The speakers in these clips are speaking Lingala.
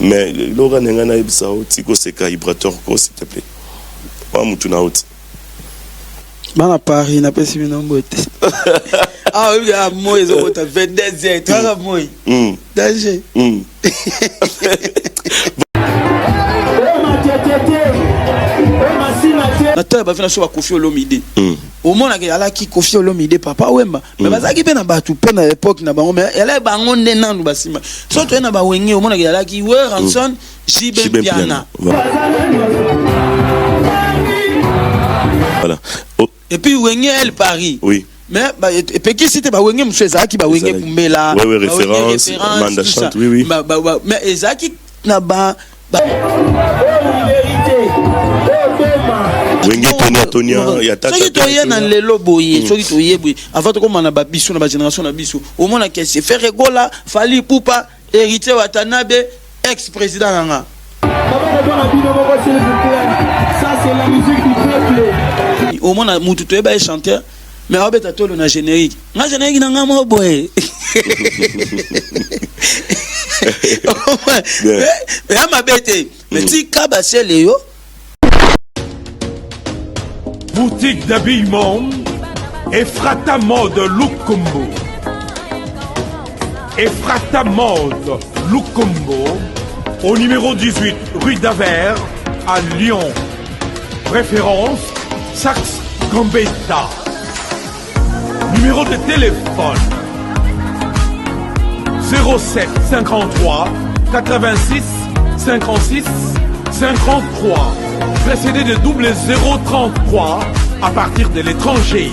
Mais Laura Nengana Ebisa, Tiko Seka, Ibrator, s'il te plaît. Pas Moutuna Oti. Bana Paris, n'a pas si bien embêté. Ah oui, moi, ils ont 22 ans. Toi, moi. Danger. Nata ba fina so ba Kofi Olomide. Au monde que ala ki Kofi Olomide papa wemba. Mais bazaki pe na batu pe na époque na bango mais elle ba ngonde nanu basima. So to na ba wenge au monde que ala ki we ranson Jibe Piana. Voilà. Et puis wenge elle Paris. Oui. Mais et puis qui c'était ba wenge monsieur Zaki ba wenge Pumbela. Oui, référence, Manda chante, oui. Mais Zaki na ba Wenge Tonia ya tata. Soki toye na lelo boye, soki toye boye. Avant to komana ba biso na ba génération na biso. Au monde que c'est faire Gola, Fali Poupa, héritier Watanabe, ex-président nanga. Ça c'est la musique du peuple. Au monde mutu toye ba chanteur, mais abeta tolo na générique. Na générique nanga mo boye. Mais ma bête, mais ti kabase leyo. Boutique d'habillement Ephrata Mode Lukombo. Ephrata Mode Lukombo au numéro 18 rue d'Aver à Lyon. Référence Saxe Gambetta. Numéro de téléphone 07 53 86 56 53 précédé de double 033 à partir de l'étranger.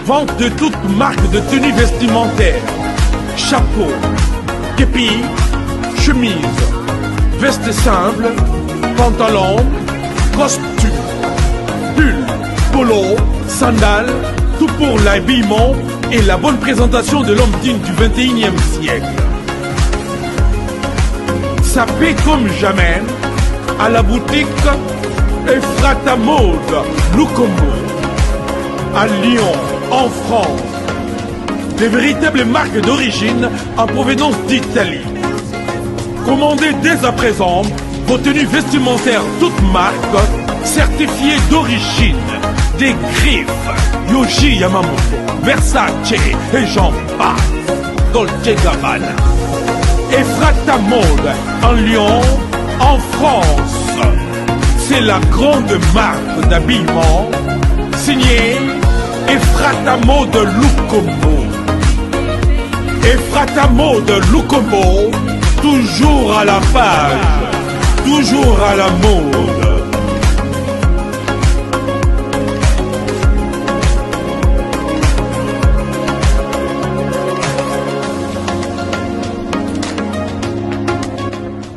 Vente de toutes marques de tenues vestimentaires, chapeau, képi, chemise, veste simple, pantalon, costume, pull, polo, sandales, tout pour l'habillement et la bonne présentation de l'homme digne du 21e siècle. Ça paie comme jamais à la boutique Ephrata Mode Lukombo à Lyon, en France. Des véritables marques d'origine en provenance d'Italie. Commandez dès à présent vos tenues vestimentaires toutes marques certifiées d'origine. Des griffes, Yohji Yamamoto, Versace et j'en passe. Dolce Gabbana. Ephrata Mode en Lyon, en France. C'est la grande marque d'habillement signée Ephrata Mode Lukombo. Ephrata Mode Lukombo, toujours à la page, toujours à la mode.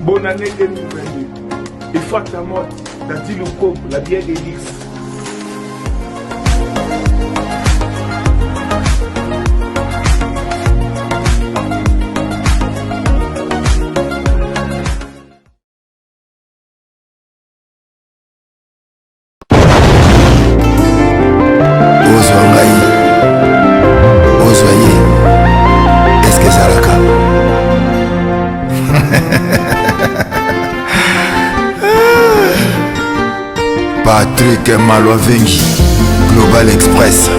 Bonne année 2022. Ephrata Mode, Dati Lukombo, la bière d'Élix. Patrick Malwavengi, Global Express.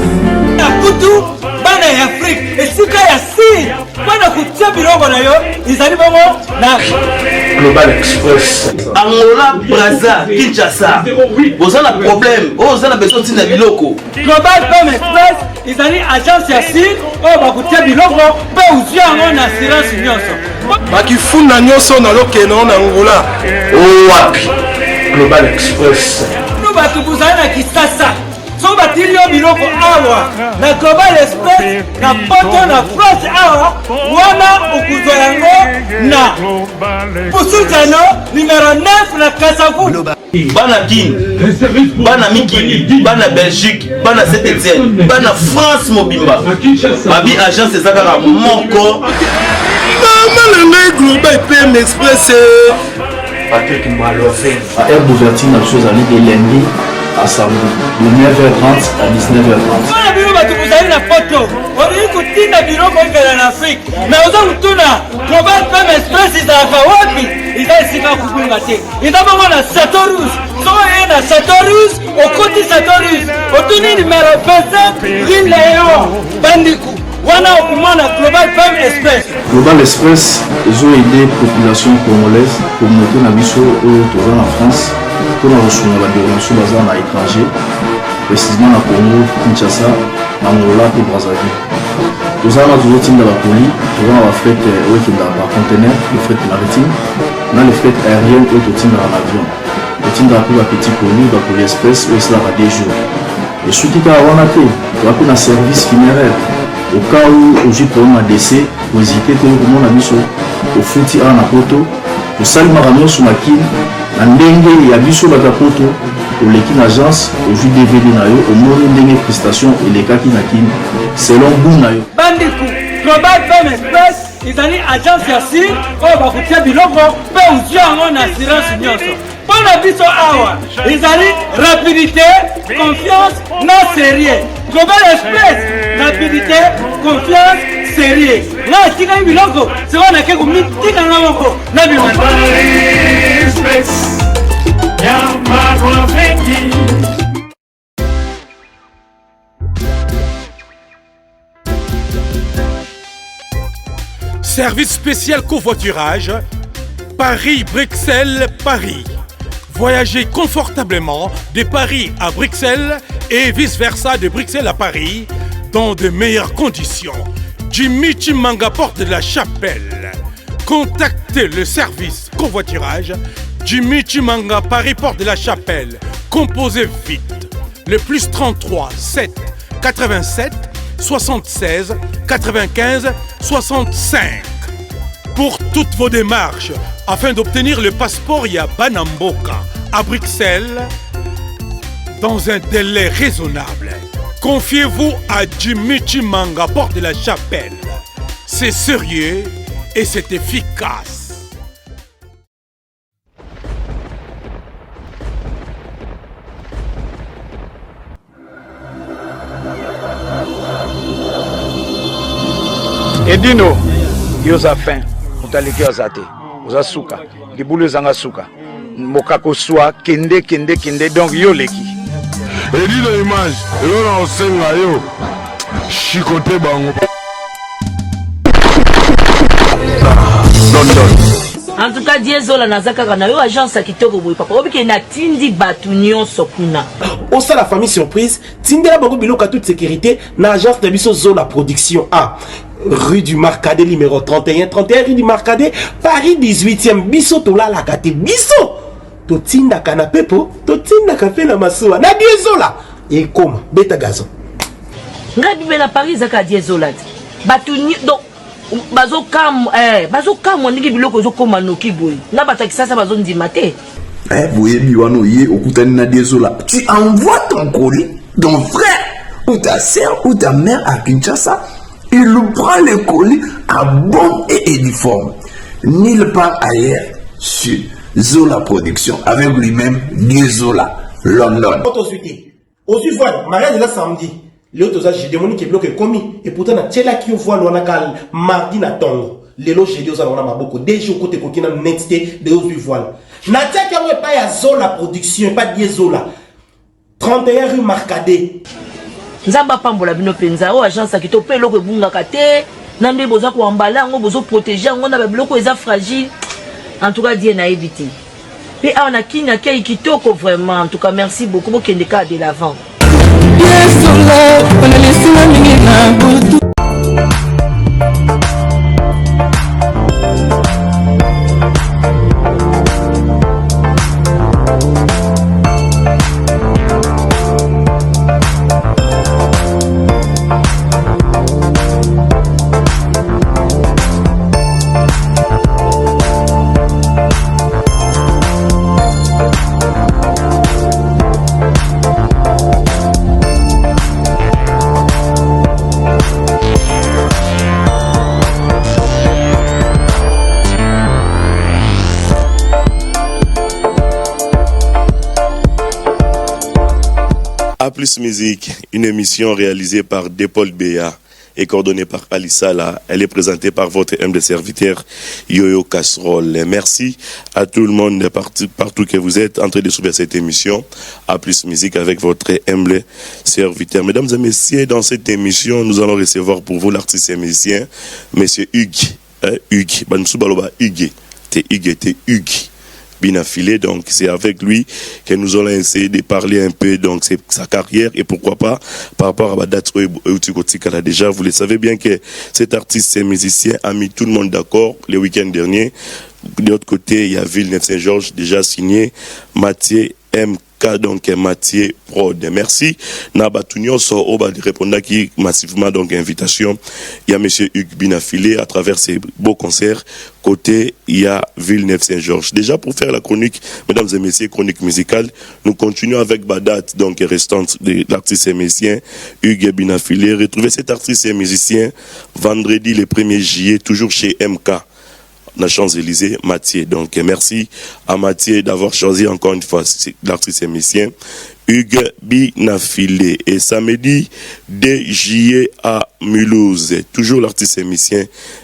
Nakutu, bana ya Afrique, esika ya si, bana kutia bilongo na yo, izali bongo na Global Express. Angola, Brazza, Kinshasa. Vous avez un problème, vous avez besoin de biloko. Global Express, izali agence ya si, o bakutia bilongo, pe uzia ngo na assurance nyonso. Bakifuna nyonso na lokeno na Angola. Wapi? Global Express. Batu buzali na Kisasa. So batili yo biloko awa na Global Express na poto na France awa wana ukuzwa yango na Pusutano numéro 9 na Kasavu. Bana Kin, Bana Mikili, Bana Belgique, Bana Saint-Etienne, Bana France Mobimba. Babi agence ezaka moko. Maman le Global PM Express. Patrick Malwavengi. À Air Bouvertine, la chose à de lundi à samedi, de 9h30 à 19h30. bino bato bozali na poto olingi kotinda biloko ezala na afrique mais oza kotuna global pem express ezalaka wapi eza esika kokunga te eza bongo na chateau rouge soko ye na chateau rouge okoti chateau rouge otuni numero 27 rue Léon Bandiku wana okumana global pem express. Global express ezo aider population congolaise communauté na biso oyo toza na France mpona kosunga badéronso baza na étranger précisément na Congo Kinshasa na Angola pe Brazzaville. Toza na tozotinda bapoli toza na bafret oyo ekendaka bacontener le fret maritime na le fret aérienne oyo totindaka na avion totindaka mpe bapetit poli bapoli express oyo esalaka 2 jours esuki kaka wana te toza mpe na service funéraire au cas où ozwi problème ya décès kohésite te komona biso ofuti awa na poto tosalimaka nyonso na kini na ndenge ya biso bato ya poto oleki na agence ozwi dvd na yo omoni ndenge prestation elekaki na kini selon goût na yo. Bandiku global pem express ezali agence ya sir oyo bakotia biloko mpe ozwi yango na assurance nyonso mpona biso awa ezali rapidité confiance na sérieux. Global express rapidité confiance sérieux nga atikaki biloko seko nake komitikanga moko na biloko. Service spécial covoiturage Paris-Bruxelles-Paris. Voyagez confortablement de Paris à Bruxelles et vice-versa de Bruxelles à Paris dans de meilleures conditions. Jimmy Chimanga, porte de la Chapelle. Contactez le service covoiturage Jimmy Chimanga, Paris, porte de la Chapelle. Composez vite. Le plus 33 7 87 76 95 65. Pour toutes vos démarches, afin d'obtenir le passeport Yabanamboka à Bruxelles dans un délai raisonnable, confiez-vous à Jimmy Chimanga, porte de la Chapelle. C'est sérieux et c'est efficace. Edino, yoza fin, mutaliki azate, oza suka, libulu zanga suka, mokako swa, kende, donc yo leki. Edino image, yo na osenga yo, chikote bango. En tout cas, Diezola Nazaka na yo agence à kitoko boy papa. Obike na tindi batu nyonso kuna. Au sein la famille surprise, tindela bango biloko à toute sécurité na agence de biso Zola production A. Rue du Marcadet numéro 31 rue du Marcadet Paris 18e biso tola la kate biso. To tinda canapé po, to tinda café na masuwa. Na Diezola et comme beta gazon. Ngabi bela Paris zaka Diezola. Batu donc bazo kam ndiki biloko zo koma noki boy na batakisa sa bazo ndima te boye biwano ye okutani na Diezola tu envoies ton colis ton frère ou ta sœur ou ta mère à Kinshasa, il prend le colis à bon et uniforme nulle part ailleurs sur Zola Production avec lui-même Diezola London. Aujourd'hui voilà mariage là samedi. Léo toza j'ai demandé que bloque commis et pourtant na tela qui voit l'on kal mardi na tongo lelo j'ai dit aux alona maboko déjà côté kokina netité de aujourd'hui voilà na tia ka pas ya Zola production pas Diezola 31 rue Marcadet nzamba pambola bino penza o agence akito pe loko ebungaka te nande boza ko ambala ngo bozo protéger ngo na ba biloko eza fragile en tout cas die na éviter pe ana kina kei kitoko vraiment en tout cas merci beaucoup bokende ka de l'avant. Plus Musique, une émission réalisée par Depol Béa et coordonnée par Alissala. Elle est présentée par votre humble serviteur Yoyo Casserole. Merci à tout le monde partout que vous êtes en train de suivre cette émission à Plus Musique avec votre humble serviteur. Mesdames et messieurs, dans cette émission, nous allons recevoir pour vous l'artiste et musicien, Monsieur Hugues. Hugues, Binafilé, donc c'est avec lui que nous allons essayer de parler un peu donc c'est sa carrière et pourquoi pas par rapport à la date déjà vous le savez bien que cet artiste et musicien a mis tout le monde d'accord le week-end dernier. De l'autre côté il y a Villeneuve-Saint-Georges déjà signé Mathieu MK donc Mathieu Prod. Merci Nabatunio so oba répondre qui massivement donc invitation. Il y a monsieur Hugues Binafilé à travers ses beaux concerts. Côté il y a Villeneuve-Saint-Georges. Déjà pour faire la chronique, mesdames et messieurs, chronique musicale, nous continuons avec Badat donc restante de l'artiste et musicien Hugues Binafilé. Retrouvez cet artiste et musicien vendredi le 1er juillet toujours chez MK. La Champs-Élysées, Mathieu. Donc, merci à Mathieu d'avoir choisi encore une fois l'artiste et musicien Hugues Binafilé. Et samedi 2 juillet à Mulhouse, toujours l'artiste et musicien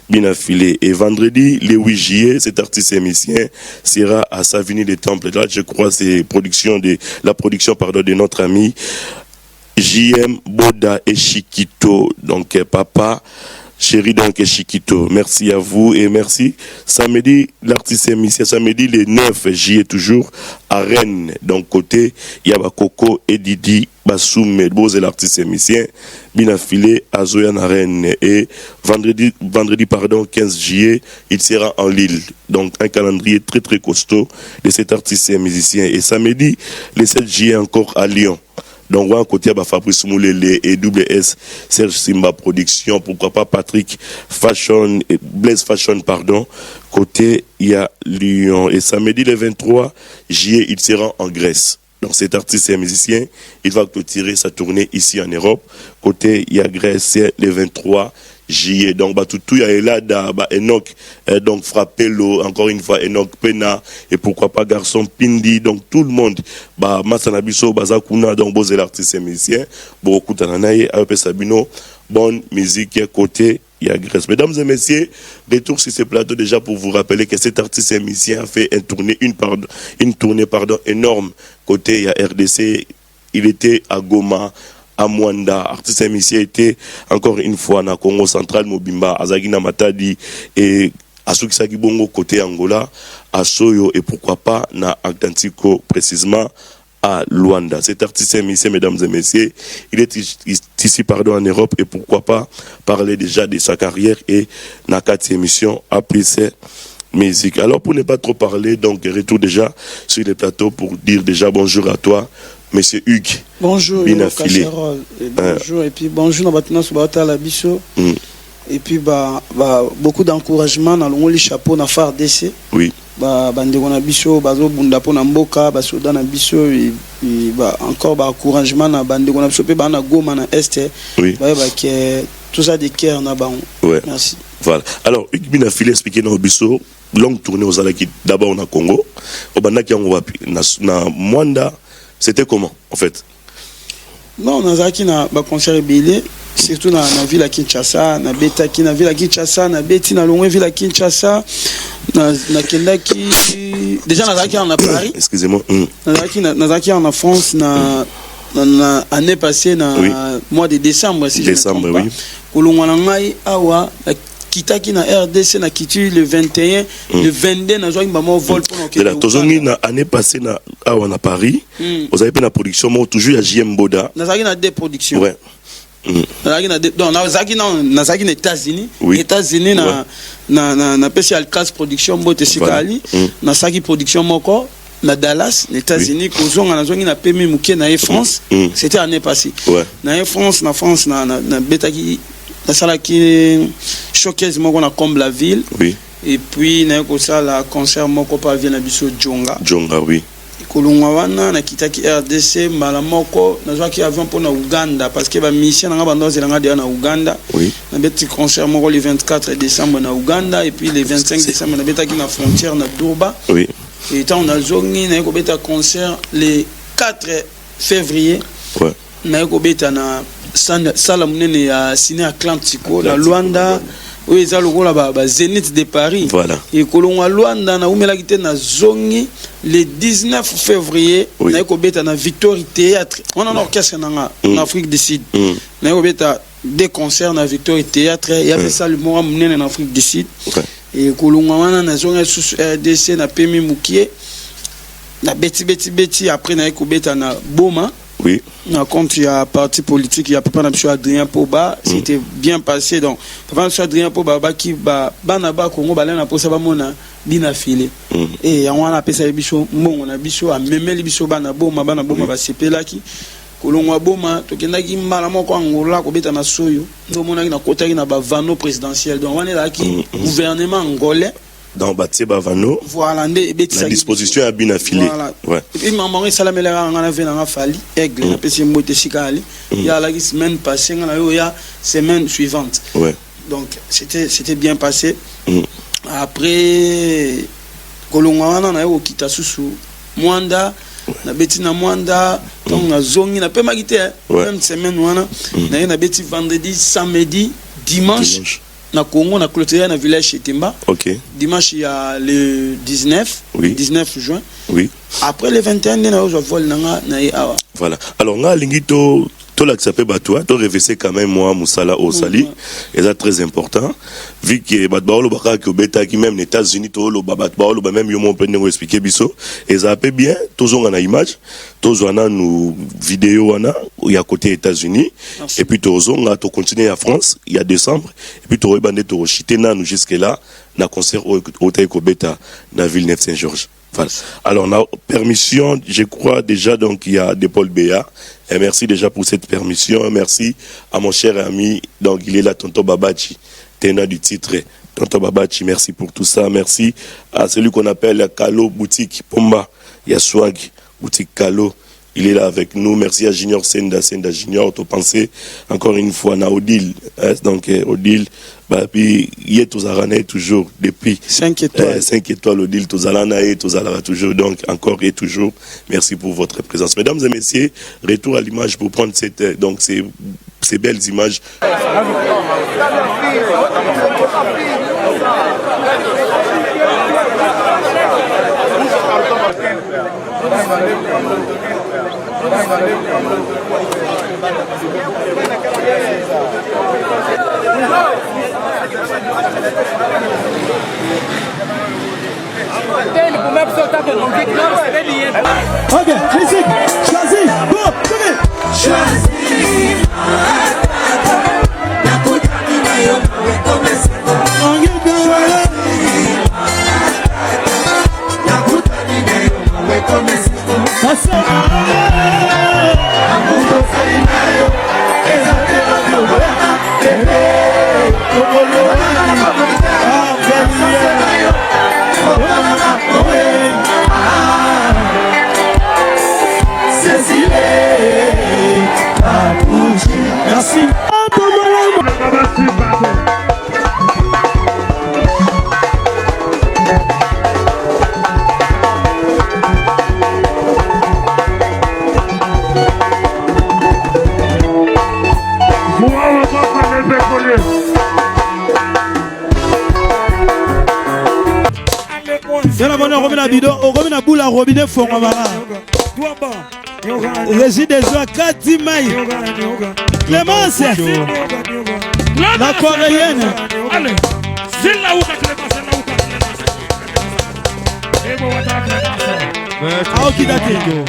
Binafilé. Et vendredi, le 8 juillet, cet artiste et musicien sera à Savigny des Temples. Là, je crois, c'est la production de notre ami JM Boda et Chiquito. Donc, papa, chéri donc Chiquito, merci à vous et merci. Samedi, l'artiste et musicien, samedi le 9 juillet toujours à Rennes. Donc côté, il y a Coco et Didi Bassoum, Bose et l'artiste et musicien Binafilé à Zoyan à Rennes. Et vendredi 15 juillet, il sera en Lille. Donc un calendrier très très costaud de cet artiste et musicien. Et samedi, le 7 juillet encore à Lyon. Donc, on côté Fabrice Moulele et WS Serge Simba Production, pourquoi pas Patrick Fashion et Blaise Fashion, pardon. Côté, il y a Lyon. Et samedi, le 23 juillet, il sera en Grèce. Donc, cet artiste et musicien, il va clôturer sa tournée ici en Europe. Côté, il y a Grèce, le 23 juillet. Donc, tout il y a là, Enoch, donc Frappello, encore une fois, Enoch Pena, et pourquoi pas Garçon Pindi, donc tout le monde, Masanabiso, Bazakuna, donc Bose l'artiste et musicien, beaucoup Tananaye, Ayope Sabino, bonne musique, côté, il y a Grèce. Mesdames et messieurs, retour sur ce plateau déjà pour vous rappeler que cet artiste et musicien a fait une tournée énorme. Côté, il y a RDC, il était à Goma, à Mwanda, artiste et musicien était encore une fois na Congo central Mobimba, Azagina Matadi et à Sukisaki Bongo côté Angola, à Soyo et pourquoi pas na Atlantico précisément à Luanda. Cet artiste et musicien, mesdames et messieurs, il est ici en Europe et pourquoi pas parler déjà de sa carrière et na 4 émissions à plus musique. Alors pour ne pas trop parler, donc retour déjà sur les plateaux pour dire déjà bonjour à toi. Monsieur Hugues. Bonjour, Binafilé. Bonjour, et puis bonjour, et puis beaucoup d'encouragement dans le chapeau na phare DC. Oui. Bandeko na biso bazo bunda po na mboka basoda na biso et encore encouragement na bandeko na biso pe na Goma na Est. Oui. Que tout ça de cœur na ba. Ouais. Merci. Voilà. Alors Hugues Binafilé expliquer na biso longue tournée aux Alaki d'abord na Congo, au bandaki na Mwanda. C'était comment, en fait? Non, on a un concert ébélé, surtout dans la ville à Kinshasa, na Betaki, na ville à Kinshasa, na Beti, na Longwe, ville à Kinshasa, na Kendaki. Déjà, on a Paris. Excusez-moi. Nazaki en France, na année passée, na mois de décembre, si décembre, oui. Kolongwanangai, awa, kitaki na RDC na kitu le 21 le 22 na joie maman vol pour que la tozongi na année passée na awa na Paris vous avez fait la production moi toujours à JM Boda na zaki na deux productions ouais na zaki na donc na zaki na États-Unis États-Unis na special cast production bote sikali na saki production moko na Dallas, les États-Unis, kozonga na zongi na pemi muke na France, c'était l'année passée. Na France, na betaki na sala qui showcase moko na comme la ville. Oui. Et puis na ko sala concert moko pa vient na biso Djonga. Djonga, oui. Kolongwa wana na kitaki RDC mala moko na zwa ki avion pour na Uganda parce que ba mission na bando zelanga de na Uganda. Oui. Na beti concert moko le 24 décembre na Uganda et puis le 25 décembre na betaki na frontière na Durba. Oui. Et tant on a zongi na ko beta concert le 4 février. Ouais. na ekobeta na sala munene ya ciné Atlantico na Luanda oyo eza lokola ba Zénith de Paris. Voilà. Et kolongwa Luanda na umelaki te na zongi le 19 février na ekobeta na Victory Théâtre. On a un orchestre en Afrique du Sud. Na ekobeta des concerts na Victory Théâtre, il y avait ça le mois munene en Afrique du Sud. Et kolongwa wana na zongi sous RDC na Pemi Mukie na beti après na ekobeta na Boma. Oui. Na compte il y a parti politique, il y a papa monsieur Adrien Poba, c'était bien passé donc papa monsieur Adrien Poba qui ba banaba Congo balana pour ça ba mona bina filé et on a appelé ça biso mon on a biso a memeli biso bana boma ba sepelaki kolongwa boma tokendaki mbala moko angola ko beta na soyo ndo mona na kotaki na ba vano présidentiel donc on est là qui gouvernement angolais dans Batseba Vano. Voilà, la disposition a bien affilé. Voilà. Ouais. Et puis maman salamela ngana vena nga fali aigle na pesi mote sikali. Il y a la semaine passée ngana yo ya semaine suivante. Ouais. Donc c'était bien passé. Après kolongwa wana na yo kita susu Mwanda na beti na Mwanda donc na zongi na pe magité même semaine wana na beti vendredi samedi dimanche. Na Congo na clôturé na village Chetemba. OK. Dimanche il y a le 19 19 juin. Oui. Après le 21 na yo vol na awa. Voilà. Alors nga lingito to la xapé batwa to révisser quand même moi musala au sali et ça très important vu que batbaolo baka que beta qui même les États-Unis to lo batbaolo ba même yo mon peut nous expliquer biso et ça peut bien toujours na image toujours na nous vidéo wana il y a côté États-Unis et puis toujours on a to continuer à France il y a décembre et puis to rebandé to chité na nous jusque là na concert au Taïko Beta na Villeneuve Saint-Georges. Voilà. Alors, on a permission, je crois déjà, donc il y a de Paul Béa. Et merci déjà pour cette permission. Merci à mon cher ami, donc il est là, Tonton Babachi, tenant du titre. Tonton Babachi, merci pour tout ça. Merci à celui qu'on appelle Kalo Boutique Pomba. Il y a Swag, Boutique Kalo. Il est là avec nous. Merci à Junior Senda Junior. Tu pensez encore une fois à Odile. Donc, Odile, puis il est toujours depuis 5 étoiles. 5 étoiles, Odile, toujours. Donc, encore et toujours, merci pour votre présence. Mesdames et messieurs, retour à l'image pour prendre donc ces belles images. Ok, musique, choisis, bon, tenez. Choisis. Merci. Yala bana robi na bidon, robi na boule à robinet fonga mara. Régis des oies, Kati Maï, Clémence, la coréenne. Allez, c'est là où Clémence. Ah, ok, d'accord.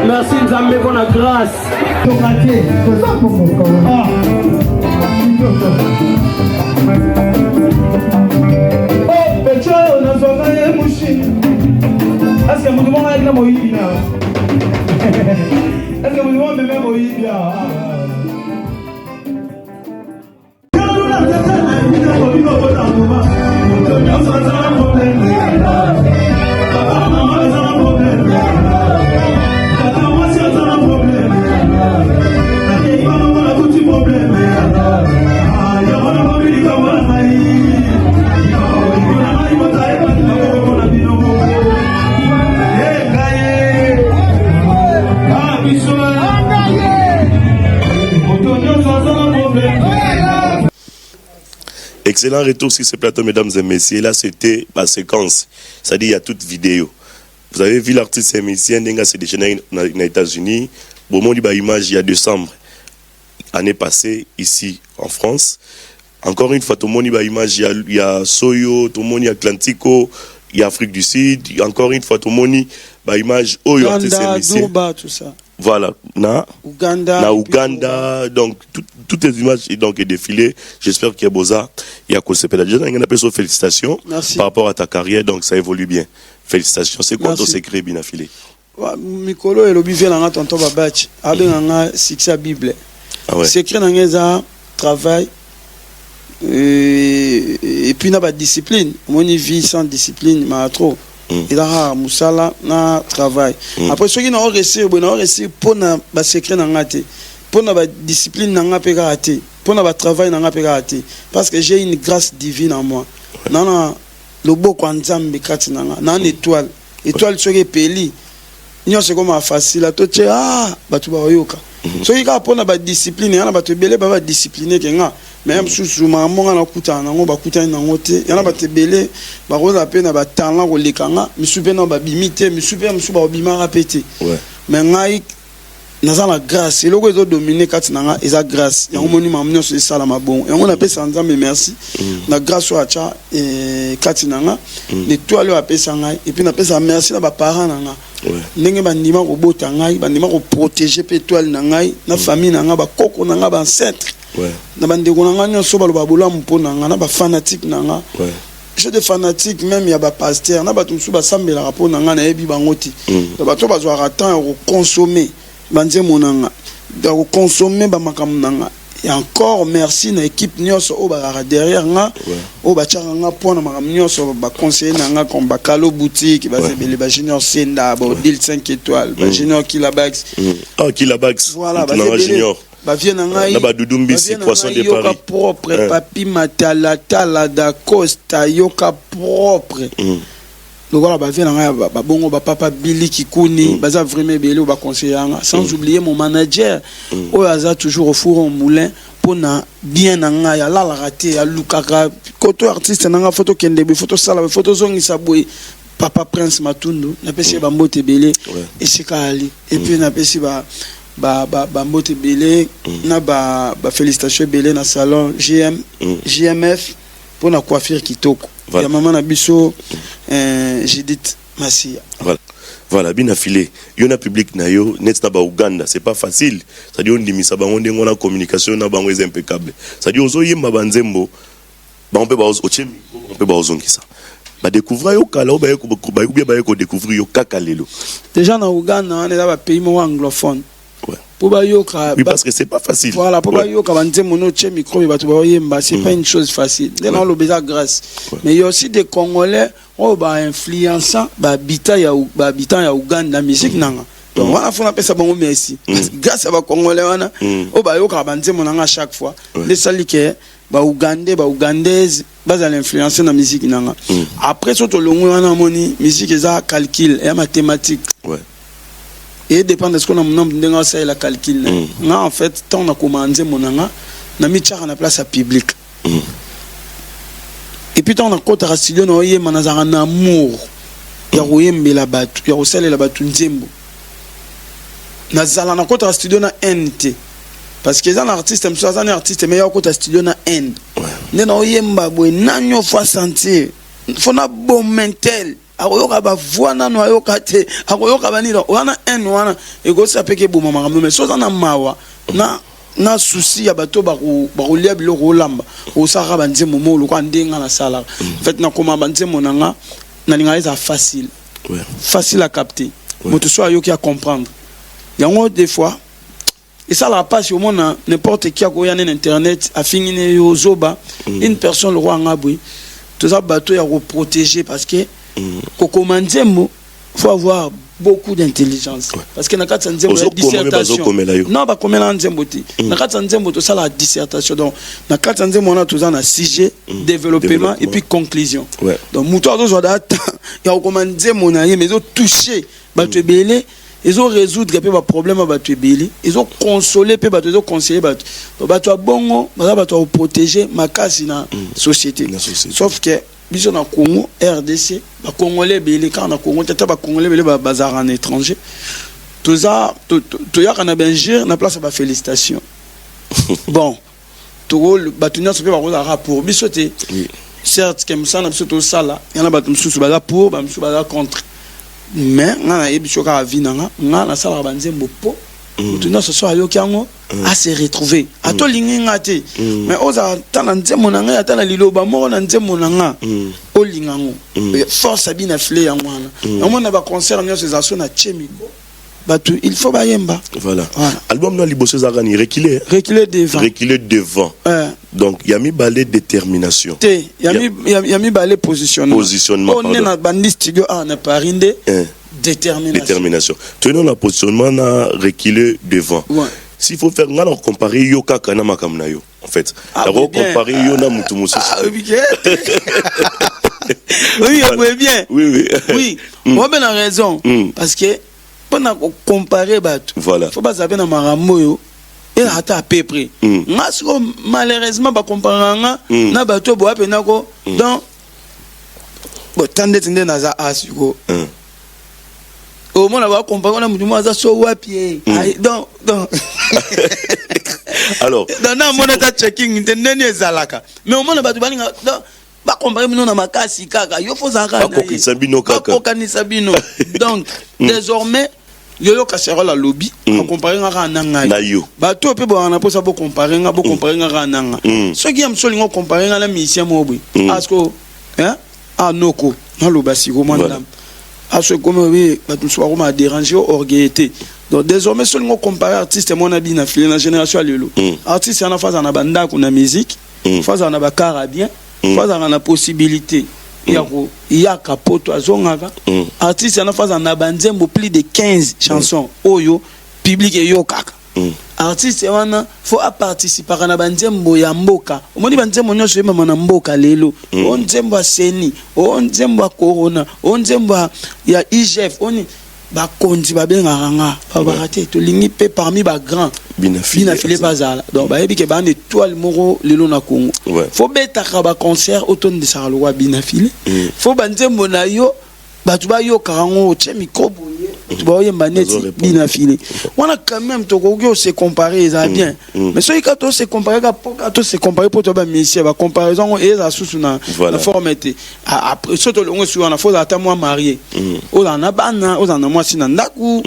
merci Nzambe pour la grâce. Oh, Pecho, on a sauvé Mouchi. Est-ce que vous demandez avec la Moïse? Est-ce que vous demandez même Moïse? Excellent retour sur ce plateau, mesdames et messieurs. Là, c'était ma séquence. C'est-à-dire, il y a toute vidéo. Vous avez vu l'artiste émissien, c'est déchaîné aux États-Unis. Bon, on dit image il y a décembre, année passée, ici en France. Encore une fois, tout le monde dit image il y a Soyo, tout le monde dit Atlantico, il y a Afrique du Sud. Encore une fois, tout le monde dit image Uganda, Durba, tout ça. Voilà, Uganda, donc toutes les images donc est défilé. J'espère qu'il y a Boza, il y a Kosepela. Déjà, il y a une félicitations par rapport à ta carrière, donc ça évolue bien. Félicitations. C'est quoi ton secret bien affilé? Mikolo et l'obi vient en tonton Babach, avec un succès Bible. Secret dans un travail et puis na discipline. Mon vie sans discipline, m'a trop. Il a musala na travail. Après ceux qui n'ont réussi pour na ba secret na ngate, pour na ba discipline na ngapé raté, pour na ba travail na ngapé raté, parce que j'ai une grâce divine en moi. Nana le beau kwanzambe kati na nga, na étoile ceux qui peli. Nyo c'est comme facile à toche batu ba yoka. Ceux qui ka pour na ba discipline, yana batu belé ba discipliner kenga. Même sous maman na kuta na ngo ba kuta na ngote yana ba tebele ba roza pe na ba talent ko lekanga misupe na ba bimite misupe musu ba bima répéter mais ngai naza la grâce et loko ezo dominer kati na nga eza grâce yango moni mamnyo so sala mabon yango na pesa nzambe merci na grâce wa cha kati na nga l'étoile wa pesa ngai et puis na pesa merci na ba parents na nga ndenge ba ndima ko bota ngai ba ndima ko protéger pe étoile na ngai na famille na nga ba koko na nga ba ancêtre na bandeko na nga nyonso baloba bolamu mpo na nga na bafanatique na nga j'ai des fanatiques même ya bapasteur na bato mosusu basambelaka mpo na nga nayebi bango te bato bazwaka temps ya koconsommer banzembo na nga ya koconsommer bamakambo na nga et encore merci na équipe nyonso oyo bazalaka derrière nga oyo batiaka nga mpo na makambo nyonso baconseiller na nga comme bakalo boutique bazebele bajunior senda baodile 5 étoiles bajunior kilabax kilabax voilà junior ba vienne ngai na ba dudumbisi poisson de Paris propre papi matala tala da costa yoka propre lokola ba vienne ngai ba bongo ba papa Billy Kikuni baza vraiment belé ba conseiller sans oublier mon manager oyo toujours au four au moulin pona bien nanga ya la raté ya lukaka koto artiste nanga photo kende be photo sala be photo zongi sabwe papa Prince Matundu na pesi ba mbote belé et sikali et puis na pesi ba mbote belé na ba félicitations belé na salon GMF pour na coiffure kitoko ya maman na biso Judith Masia voilà bien affilé yona public na yo net na ba Uganda c'est pas facile ça dit on dimisa bango ndengo na communication na bango est impeccable ça dit ozo yemba banzembo ba on peut ba ochemi on peut ba ozongisa ba découvrir yo kala ba ko découvrir yo kakalelo déjà na Uganda on est là ba pays mo anglophone oui, parce que c'est pas facile. Voilà, pour c'est pas une chose facile. Dans le besoin grâce. Mais il y a aussi des Congolais influençant habitant ya Uganda la musique nanga. Donc voilà, faut appeler ça bon merci. Grâce à Congolais wana, à chaque fois. Les salike Ougandais basa l'influencer na musique nanga. Après surtout le wana moni musique eza calcul et mathématique. Et dépend de ce qu'on a mon nombre de la calcul. En fait, tant on a commandé mon anga, on a mis la place à public. Et puis tant on a côté à studio, on a eu un amour. Il y a eu la batte, il y a eu la batte nzembo. Na zala na côté à studio na NT. Parce que les artistes, un artiste, mais il y a un côté à studio na N. On a eu un baboué, n'a pas senti. Il faut un bon mental. akoyoka ba voix nano ayoka te akoyoka ba nilo wana wana ego sapeke boma makambo mais soza na mawa na souci ya bato ba lia biloko olamba osaka banzembo mo lokwa ndenga na sala en fait na koma banzembo nanga na linga eza facile à capter moto so ayoki à comprendre yango des fois et ça la passe au monde n'importe qui a koya na internet a fini yo zoba une personne le roi ngabwi tout ça bateau ya protéger parce que kokoma nzembo faut avoir beaucoup d'intelligence parce que na kati nzembo ya dissertation non ba komela nzembo ti na kati nzembo to ça la dissertation donc na kati nzembo na tout ça na sujet développement et puis conclusion donc muto azo joda ya kokoma nzembo na ye mais zo toucher bato belé ils ont résoudre peu ba problème bato belé ils ont consoler peu bato ils ont conseiller bato bato bongo bato protéger makasi na société sauf que biso na Congo RDC ba congolais belé quand na Congo tata ba congolais belé ba bazar en étranger tout ça to ya kana benjir na place ba félicitations bon to ba tunya so pe ba ko rapport biso te certes comme ça na biso to sala yana ba tumsusu ba pour ba msu ba contre mais ngana ebiso ka vinanga ngana sala ba nzembo po tunya so so ayoki yango à se retrouver à to linginga te mais oza tana nzembo nanga ya tana liloba moko na nzembo nanga o lingango force abina flé ya mwana amona ba concert nyo ces actions na chemigo batu il faut ba yemba voilà album na liboso za gani reculer devant donc yami balé détermination te yami balé positionnement on est na bandistigo na parinde détermination tenons la positionnement na reculer devant s'il faut faire ngana comparer yo kaka na makamna yo en fait d'abord comparer yo na mutu mususu oui moi ben a raison parce que pendant comparer bato voilà faut pas savoir na marambo yo et ata à peu près ngasko malheureusement ba comparer na bato bo apena ko donc bo tande tinde na za asiko au moins on va comparer na mutu mo za so wapi donc alors dans mon état checking ndeni ezalaka mais au moins bato balinga ba comparer mino na makasi kaka yo faut zaka ba kokisabino kaka kokanisabino donc désormais yo kasera la lobby on comparer ngaka nanga bato pe bo na posa bo comparer ngaka nanga ce qui am solingo comparer ngala mission mobwe asko noko na lobasi ko mandam aso comme oui bato so ma déranger orgueilleté donc désormais seulement comparer artiste mon abi na file na génération lelo artiste na phase na banda ko na musique phase na ba carabien phase na possibilité ya kapoto azongaka artiste na phase na banzembo plus de 15 chansons oyo public yo kaka artiste wana faut participer na banzembo ya mboka omoni banzembo nyonso yema na mboka lelo onzembo a seni onzembo a corona onzembo ya IGF oni bakonzi babengaka nga babarate tolingi pe parmi ba grand binafile bazala donc bayebi ke bande étoile moko lelo na Congo faut betaka ba concert automne de saralwa binafile faut banzembo na yo batu ba yo karango chemi koboye tu ba yemba neti binafile wana quand même to ko se comparer ça bien mais so ikato se comparer ka se comparer pour to ba monsieur ba comparaison et ça sous na formalité après surtout le sur na faut ata moi marié o na bana o na moi sina ndaku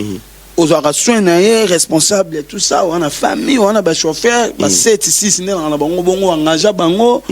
aux soins responsable et tout ça on a famille on a ba chauffeur ba 7 6 na bango bongo engagé bango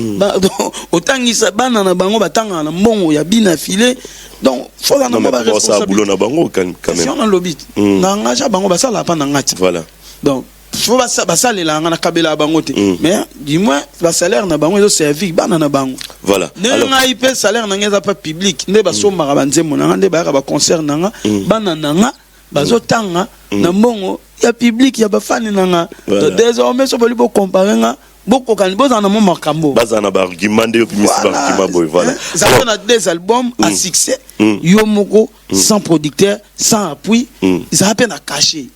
otangisa bana na bango batanga na mbongo ya binafile donc faut na ba responsable na bango quand même si on a lobby na engagé bango ba sala pa na ngati voilà donc faut ba sala la na kabela bango te mais du moins ba salaire na bango ils servi bana na bango voilà alors nga IP salaire na ngeza pas public nde ba somba ba nzemo na nde ba concert na bana na bazotanga na mbongo ya public ya bafani nanga désormais so boli bo comparer nga boko kan boza na mo makambo baza na ba argument de optimiste ba argument boy voilà ça a des albums à succès yo moko sans producteur sans appui ça a peine à cacher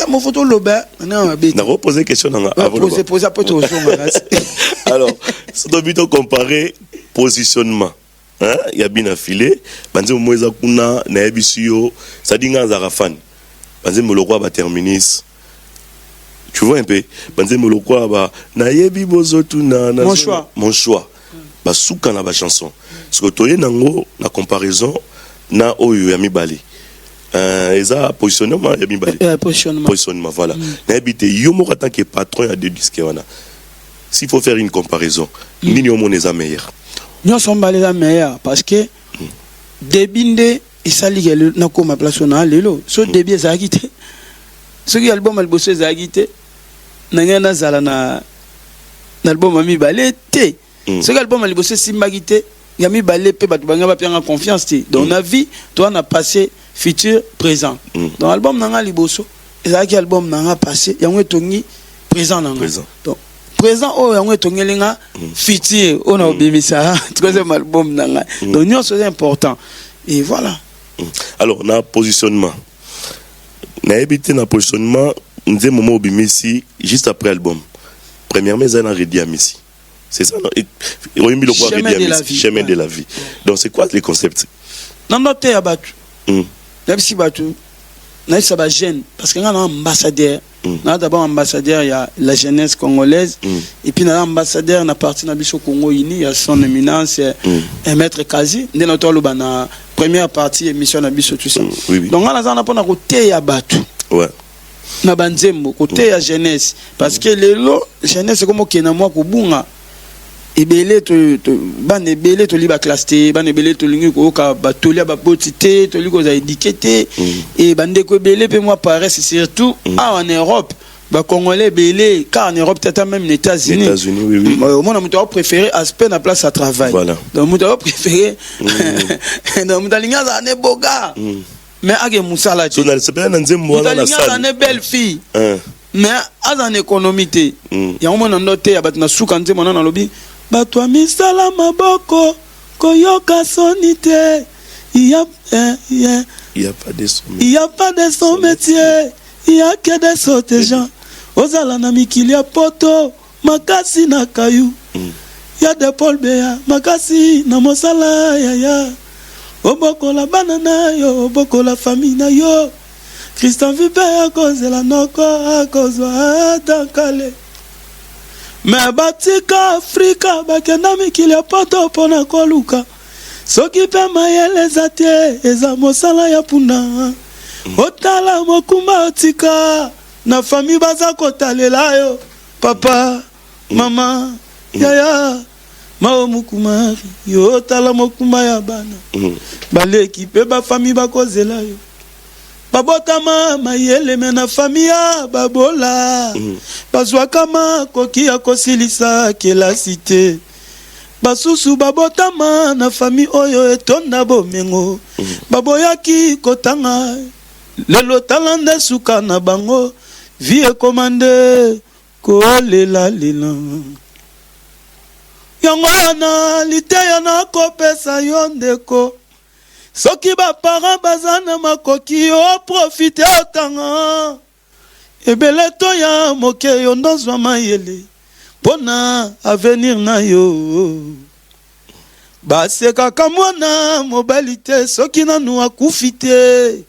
mon photo loba na reposer question nanga poser après tout alors so do bito comparer positionnement il y a bien affilé banze moza kuna na ebisiyo ça dit nga za fan banze moloko ba terminus tu vois un peu banze moloko ba na yebi bozo tuna mon choix ba souka na ba chanson parce que toye nango la comparaison na oyo ya mibali eza positionnement ya mibali positionnement voilà na habité yo moko tant que patron ya deux disques wana s'il faut faire une comparaison nini au monde est meilleur nous sommes les meilleurs parce que débinde isali na ko ma place na lelo so débit za quitté ce qui album al bosse za quitté na ngana zala na album ami balete ce qui album al bosse simba quitté yami balé pe batu banga ba pianga confiance ti donc na vie toi na passé futur présent dans album nanga liboso ezaki album nanga passé yango etongi présent nanga donc présent oh yango etongi linga futur on a obimisa troisième album nanga donc nous c'est important et voilà alors na positionnement na habité na positionnement nze moment obimisi juste après album premièrement ça na ready amisi c'est ça chemin de la vie donc c'est quoi les concepts non noté ya batu si batu na ça ba jeune parce que on a un ambassadeur na d'abord ambassadeur il y a la jeunesse congolaise et puis na ambassadeur na parti na biso Congo uni il y a son éminence un maître Kazi de notre lobana première partie émission na biso tout ça donc on a ça na pona côté ya batu ouais na banzembo côté ya jeunesse parce que lelo jeunesse comme kena moi ko bunga ebele to ban ebele to liba classe te ban ebele to lingi ko ka batolia ba potité to liko za étiqueté et bande ko ebele pe moi paraît c'est surtout en Europe ba congolais belé car en Europe peut-être même les États-Unis oui moi mon toi préféré aspect na place à travail voilà donc mon toi préféré donc mon dalinga za ne boga mais age musala tu na c'est pas na nzembo na salle na belle fille mais azan économie te ya mo na noté ya batna suka nzembo na lobi bato misala maboko koyoka sonité il y a pas de son métier il y a que des sauts gens ozala na mikili ya poto makasi na kayu ya de Paul Bea makasi na mosala ya oboko la banana yo oboko la famille na yo Christian Vibe à cause de la noko à cause de kale mais batika Afrika bakenda mikili ya poto pona koluka soki pe mayele zatie eza mosala ya puna otala mokumba otika na famille baza kotalela yo papa mama yaya mao mukumari yo otala mokumba ya bana baleki pe ba famille bakozela yo babotama mayele mena famille babola bazwa kama koki ya kosilisa kela cité basusu babotama na famille oyo etonda bomengo baboyaki kotanga lelo talande suka na bango vie commande kolela lela yango na liteya na kopesa yo ndeko soki ba parents bazana makoki o profiter otanga ebele to ya moke yo ndozwa mayele pona avenir na yo baseka kamwana mobilité soki nanu akufite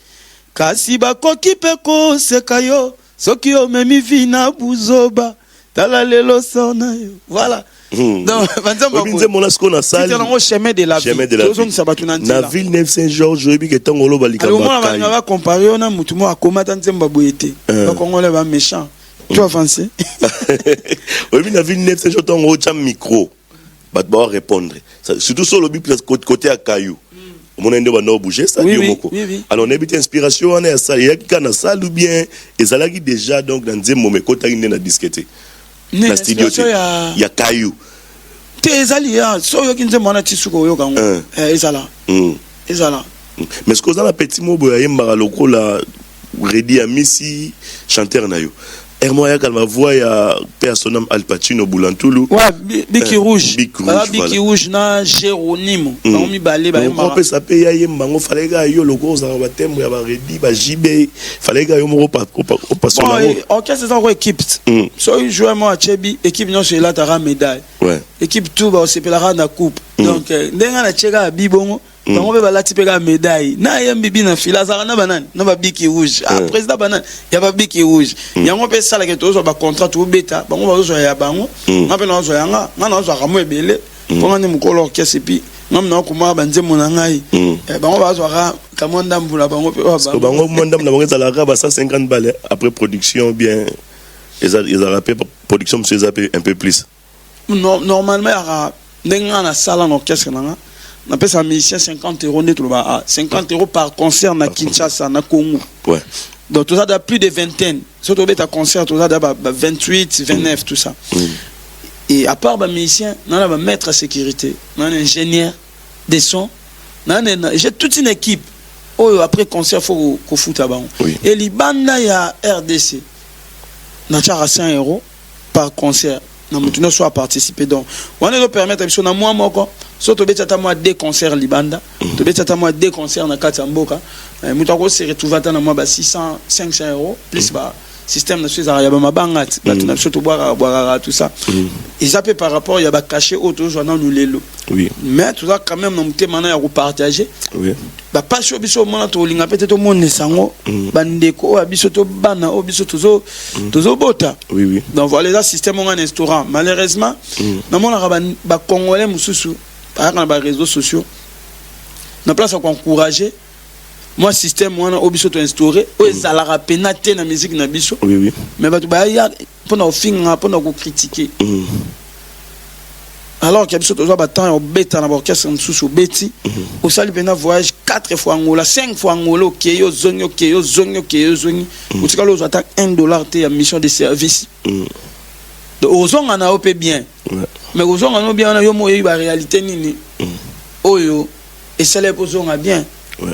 kasi bakoki pe ko seka yo soki omemi vi na buzoba tala lelo sona yo voilà. Donc, mon asco na salle. C'est chemin de la vie. Na ville Neuf Saint-Georges, je que tant ngolo balika. Alors moi on va comparer on a mutumo akoma tanzemba boyete. Ba congolais ba méchant. Tu avancer. Oui, na ville Neuf Saint-Georges tant ngolo cham micro. Ba ba répondre. Surtout sur le but côté à Caillou. Mon ende ba no bouger ça dit moko. Alors on a une inspiration on est à ça, il y a kana ça ou bien et ça là qui déjà donc dans nzembo me kota ine na disquette. La studio il y a Caillou ezali ya so yo kinze mwana tisuko yo kango ezala ezala mais ce que dans la petit mobo ya yemba lokola ready ya misi chanteur na yo Hermoya kalma voix ya personnam Al Pacino Boulantulu ouais Biki Rouge Biki Rouge na Géronimo on mi balé ba yemba on peut s'appeler ya yemba ngo fallait ga yo loko za ba tembo ya ba ready ba JB fallait ga yo mo pas OK c'est ça équipe so joueur moi Chebi équipe non c'est là tara médaille ouais équipe tout ba sepelera na coupe donc ndenga na cheka bibongo bango be balati pe ka médaille na yembibi na fila za na banane na ba Biki Rouge président banane ya ba Biki Rouge yango pe sala ke tozo ba contrat to beta bango ba zo ya bango ngape na zo yanga ngana zo ramo ebele ponga ni mukolo orchestre puis ngam na ko ma banze mona ngai bango ba zwaka kamonda mbula bango pe ba bango monda na bango zalaka ba 150 balles après production bien ils a rappelé production monsieur zappé un peu plus normalement ara ndenga na sala no orchestre nanga na pesa musicien 50 € net ba 50 € par concert na Kinshasa na Congo. Ouais. Donc tout ça a plus de vingtaine. Surtout bête à concert tout ça a 28, 29 tout ça. Et à part ba musicien, on a ba maître à sécurité, on a un ingénieur des sons, j'ai toute une équipe. Oh après concert faut qu'on fout à bon. Et libanda ya RDC. Na charge 100 € par concert. Na mutuno soit participer donc. On va permettre à na moi moko. So to betata moi deux concerts libanda, to betata moi deux concerts na Katamboka. Mutako se retrouver na moi ba 600 500 € plus ba système na chez ya ba mabangat, ba tuna surtout boire tout ça. Et ça peut par rapport il y a ba caché auto journal nous lelo. Oui. Mais tout ça quand même na mutema na ya repartager. Oui. Ba passion biso mona to linga peut-être monde sango bandeko abiso to bana obiso tozo bota. Oui oui. Donc voilà les systèmes on un restaurant. Malheureusement, na mona ba congolais mususu par les réseaux sociaux, na place à encourager. Moi système moi na obiso to instauré, o ezala pénaté na musique na biso. Oui oui. Mais ba to ba ya pour na finga pour na ko critiquer. Alors qu'il y a biso to ba temps beta na orchestre mususu beti, au sali pena voyage 4 fois Angola, 5 fois Angola, OK yo zonyo zongi. Ou tika lo attaque $1 te ya mission de service. Donc aux on a opé bien. Mais aux on a bien on a yo mo ba réalité nini. Oyo et ça les posons a bien. Ouais.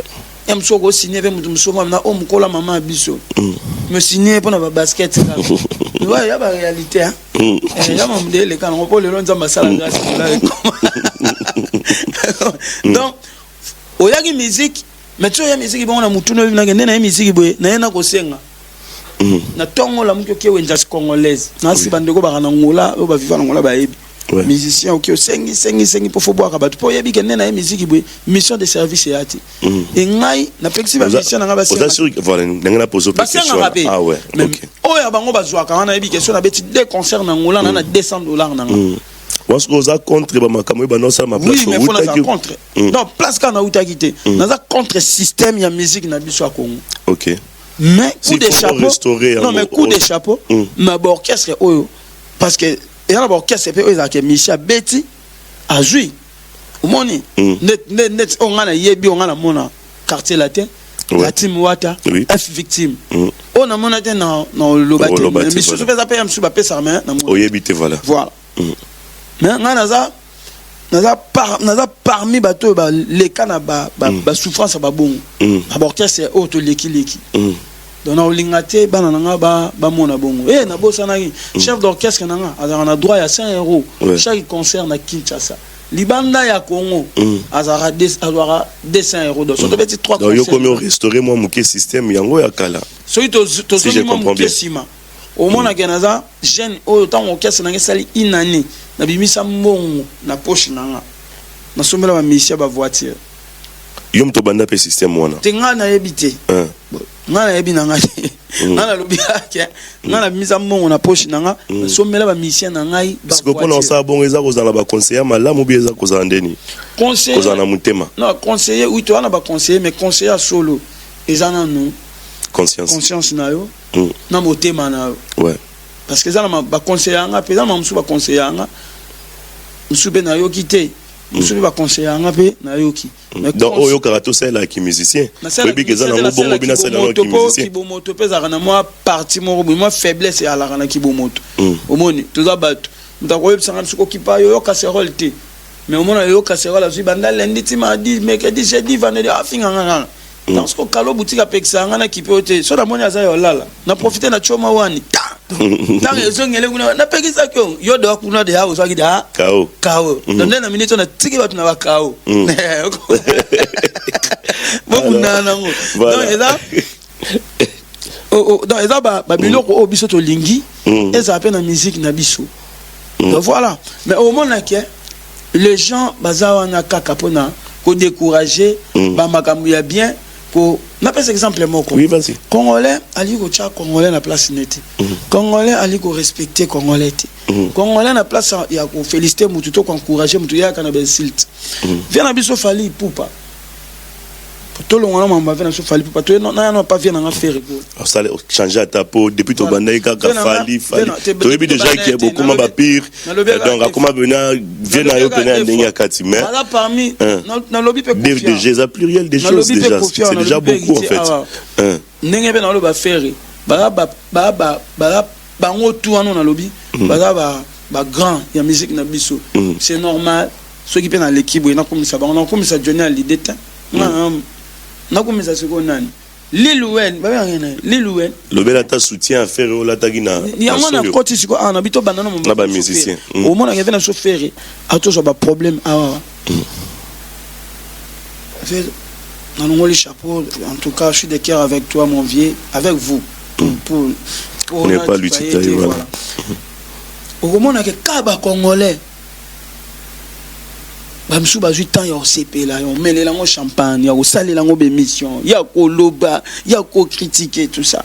Em so go signer avec muso na o mkola maman biso. Me signer pour na basket là. Ouais, y a ba réalité hein. Et ya mam de le kan on peut le lonza masala grâce donc oyaki musique mais tu ya musique bon na mutuno na ngene na musique boye na yena ko senga. Na tongo la mukyo ke wenja congolaise. Na si bandeko ba kana ngola o ba viva na ngola ba yebi. Ouais. Musicien ok sengi pour faut boire ba pour yebi ke na musique boye mission de service et ati. Et ngai na pexi ba musicien na ba senga. On assure voilà na poser question. Ah ouais. OK. Oya bango ba zwa kana yebi question na beti des concerts na ngola na $200 na nga. Parce que vous avez contre makambo ba non ça ma place. Oui, mais faut na contre. Non, place kana uta quitté. Na za contre système ya musique na biso a Congo. OK. Mais coup de chapeau. Non, mais coup de chapeau. Ma orchestre oyo parce que et la orchestre pe oyo que Michel Betty a joué. Au moni net on a yebi on a mona quartier latin. La team Wata F victime. On a mona dans Lobati. Mais surtout ça paye am suba pesa mais na mona. Oyebite voilà. Voilà. Mais naza parmi bateau les cas na ba souffrance ba bon. Ba orchestre auto leki. Donc na olingate bana nanga ba mona bongo. Eh na bossa na chef d'orchestre nanga azana droit ya 5 € chaque concert na Kinshasa. Libanda ya Congo azara 200 € donc so to beti 3 concerts. Donc yo comme restaurer moi muke système yango ya kala. So to si muke sima. Au mona kenaza jeune autant orchestre nanga sali inani na bimisa mbongo na poche nanga. Na somela ba mission ba voiture. Yom to banda pe système wana. Tenga na yebite. Ngana yebi nanga. Ngana lobia ngana mise mbongo na poche nanga. Somela ba mission na ngai ba. Parce que pour ça bon eza kozala ba conseiller malamu bi eza kozala ndeni. Conseiller. Kozala mutema. Non, conseiller oui to ana ba conseiller mais conseiller solo. Ezana nous. Conscience na yo. Na motema na yo. Ouais. Parce que ça ba conseiller nga pesa mamsu ba conseiller nga. Musube na yo kité. Musube ba conseiller nga pe na yo ki. Donc oyo karato c'est là qui musicien. Webi que ça na bongo bina c'est là qui musicien. Ki bomoto pesa na moi partie moi faiblesse à la na ki bomoto. Omoni toza bato. Mutako yeb sanga msuko kipa yo casserole te. Mais omona yo casserole azui banda lundi ti mardi mercredi jeudi vendredi afinga nga. Parce que kalo boutique apeksa nga na kipote. So na moni aza yo lala. Na profiter na choma wani. Tant ils ont ngele kuna na pekisa kyo yo do kuna de hawo swagi da kao. Donc na minute na tiki batu na ba kao. Bon na ngo. Donc eza donc eza ba biloko o biso to lingi eza appelle na musique na biso. Donc voilà. Mais au moment que les gens bazawa na kaka pona ko décourager ba makambo ya bien ko na pas exemple moko. Oui, vas-y. Congolais ali ko cha congolais na place neti. Congolais ali ko respecter congolais. Congolais na place ya ko féliciter mutu to ko encourager mutu ya kana bensilt. Viens à biso fali poupa. Tout le monde m'a vu dans ce fali poupa. Tu n'as pas vu dans affaire. Ça changer à ta peau depuis ton bandai kaka fali. Tu as déjà qui est beaucoup moins pire. Donc à comment venir vient à obtenir ndenge kati mais. Voilà parmi dans lobby peut confier. Déjà pluriel des choses déjà. C'est déjà beaucoup en fait. Ndenge ben dans le ba faire. Ba bango tout en dans lobby. Ba grand ya musique na biso. C'est normal. Ceux qui viennent à l'équipe, ils n'ont comme ça. On a comme ça Johnny à l'idée. Na comme ça seko nani Lilouwen ba rien Lilouwen le bel ta soutien à faire la tagina ya mona koti siko na bito banana mo ba musicien au mona ngeve na chauffeur a toujours ba problème fait dans le chapeau en tout cas je suis de cœur avec toi mon vieux avec vous pour on n'est pas l'utilité voilà au mona que kaba congolais bamsou bazui temps ya OCP là on mêle la champagne ya osali la émission ya ko loba ya ko critiquer tout ça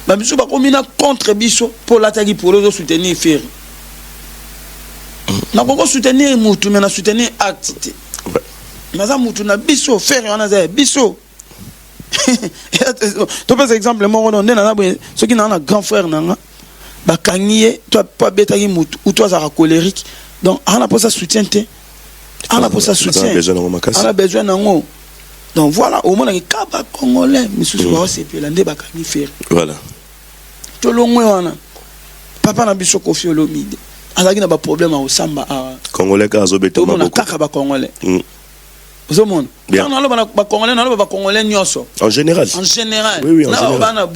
bamsou ba komina contre biso pour l'attaquer pour le soutenir faire na ko soutenir mutu mais na soutenir acte naza mutu na biso faire on a biso to par exemple mon on na ceux qui na grand frère nanga ba kangye toi pas betaki mutu ou toi ça colérique donc on a pas ça soutien te on a pour ça soutien. On a besoin d'un mot. Donc voilà, au moins, il y a des Congolais, mais ce soir, c'est puis l'année, il faire. Voilà. Tout le monde, papa n'a pas Kofi Olomide. Il y a des problèmes au Samba. Congolais, quand ils ont on a des Congolais. Vous avez bien. En général. En général. Oui, en général.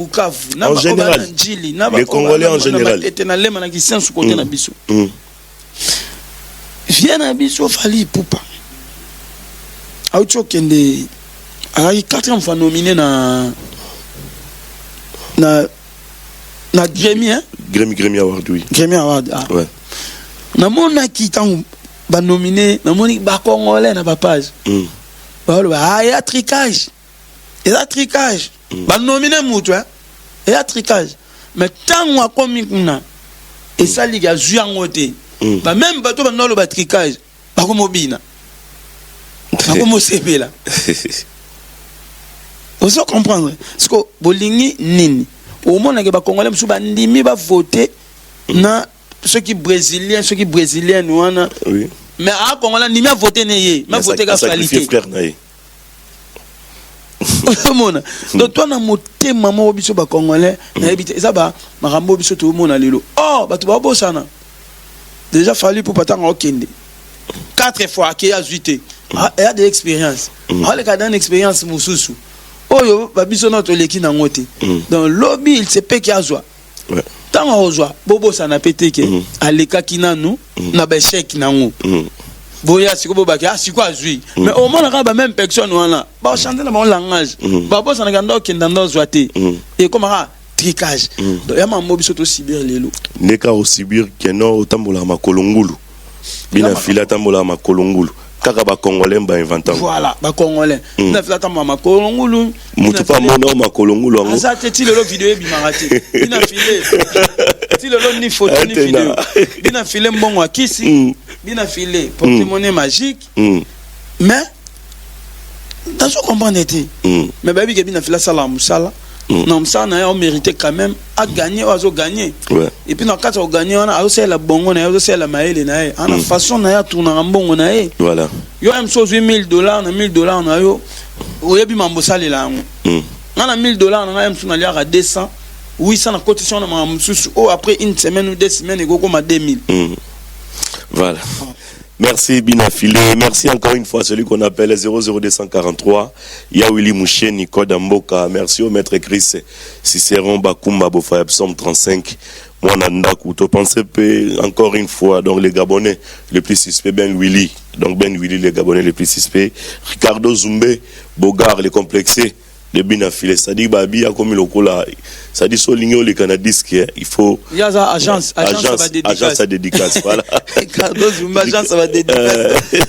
En général. Les Congolais en général. Viens à biso fali poupa. Auto kende ala 4e fois nominé na Grammy hein Grammy Award oui. Grammy Award ah. Ouais. Na mona ki tant ba nominé na moni ba congolais na ba page. Ba lo ba ya tricage. Et la tricage. Ba nominé mutu hein. Et la tricage. Mais tant wa komi kuna et ça li ga zuangote. Bah même bateau dans le tricage pas comme obina pas comme CP là vous comprendre parce que bolingi nini au moins que ba congolais musu ba ndimi ba voter na ceux qui brésiliens wana oui mais à congolais ndimi a voter né mais voter ka qualité donc toi na moté maman biso ba congolais na habiter ça ba marambo biso tout monde lelo oh ba to ba bosana déjà fallu pour pas tant okende 4 fois qui a zuité il y a des expériences on les cadre expérience mususu oyo babiso notre leki na ngote dans lobby il se peut qu'il a joie tant on joie bobo ça n'a pété que aleka kinanu na ba chèque nango boya siko bobaki siko azui mais au moins la même personne wana ba chanter na bon langage babo ça na ganda okenda ndo joité et comment tricage donc ya mambo biso to sibir lelo neka o sibir keno otambola makolongulu bina fila tambola makolongulu kaka ba congolais ba inventant voilà ba congolais na fila tambola makolongulu mutu pa mona makolongulu ngo ça te lelo vidéo e bimarate bina filé ti lelo ni photo ni vidéo bina filé mbongo akisi bina filé porte-monnaie magique mais dans ce comprendre était mais baby bina fila sala musala non ça on mérité quand même à gagner ou à gagner et puis dans quatre on gagner on a aussi la bongo na aussi la maïle na en façon na ya tourner en bongo na voilà yo même chose $1000 na $1000 na yo oyebi mambo sale la na $1000 na même sur na lia à 200 800 na cotisation na mamsusu oh après une semaine ou 2 semaines et go comme à 2000 voilà. Merci Binafilé, merci encore une fois à celui qu'on appelle 00243 Yawili Mouché Nico Damboka, merci au maître Chris Cicéron Bakumba Bofa Psalm 35 Mwanandaku, to pensez encore une fois donc les Gabonais les plus suspects Ben Willy, donc Ben Willy les Gabonais les plus suspects, Ricardo Zumbe Bogar les complexés, les Binafilé, c'est-à-dire Babi a commis le coup là ça dit souligner les Canadistes il faut il y a agence à dédicace voilà Ricardo Zuma agence à dédicace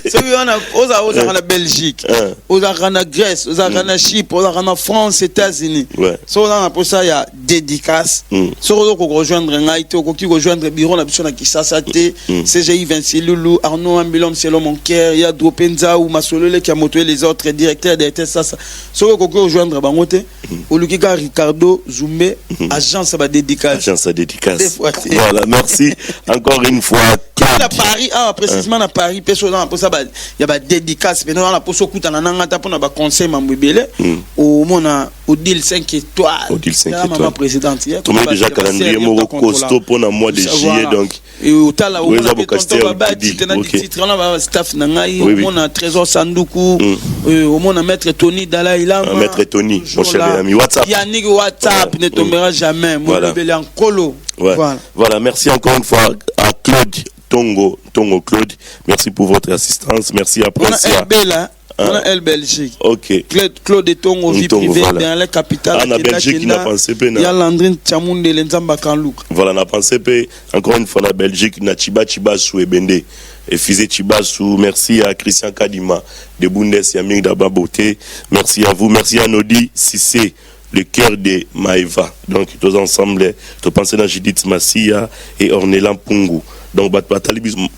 ceux qui on a la Belgique on a la Grèce on a la Chypre on a la France États-Unis so on a pour ça il y a dédicace so on rejoindre Ngaito qui rejoindre bureau na biso na Kisasa T CGI 26 Loulou Arnaud Ambilom Selon mon cœur il y a Dopenza ou Masolole qui a motivé les autres directeurs des tests ça so on rejoindre bangote Olukika Ricardo Zuma agence à dédicace voilà merci encore une fois à Paris précisément à Paris personnellement pour ça il y a dédicace mais on a pour ce coup na ngata pour na ba conseil mambebele au mona au deal 5 étoiles la maman présidente tout le monde déjà calendrier mo costaud pour na mois de juillet donc et au tala au staff na ngai au mona trésor sanduku au mona maître Tony Dalai Lama maître Tony mon cher ami WhatsApp Yannick WhatsApp ne tombera jamais mon bébé en colo voilà merci encore une fois à Claude Tongo Claude, merci pour votre assistance, merci à Prince. On a El Belgique. Ok. Claude Tongo, vie privée, dans la capitale. On a Belgique, n'a pensé pas. Il y a Landrine Tchamounde, l'Enzamba Kanlouk. Voilà, n'a pensé pas. Encore une fois, la Belgique, n'a Chiba sous Ebende. Et Fizé Chibasu, merci à Christian Kadima de Bundes, Yaming Dababoté. Merci à vous, merci à Nodi Sissé, le cœur de Maïva. Donc, tous ensemble, tu pensez à Judith Massia et Ornelan Pungu. Donc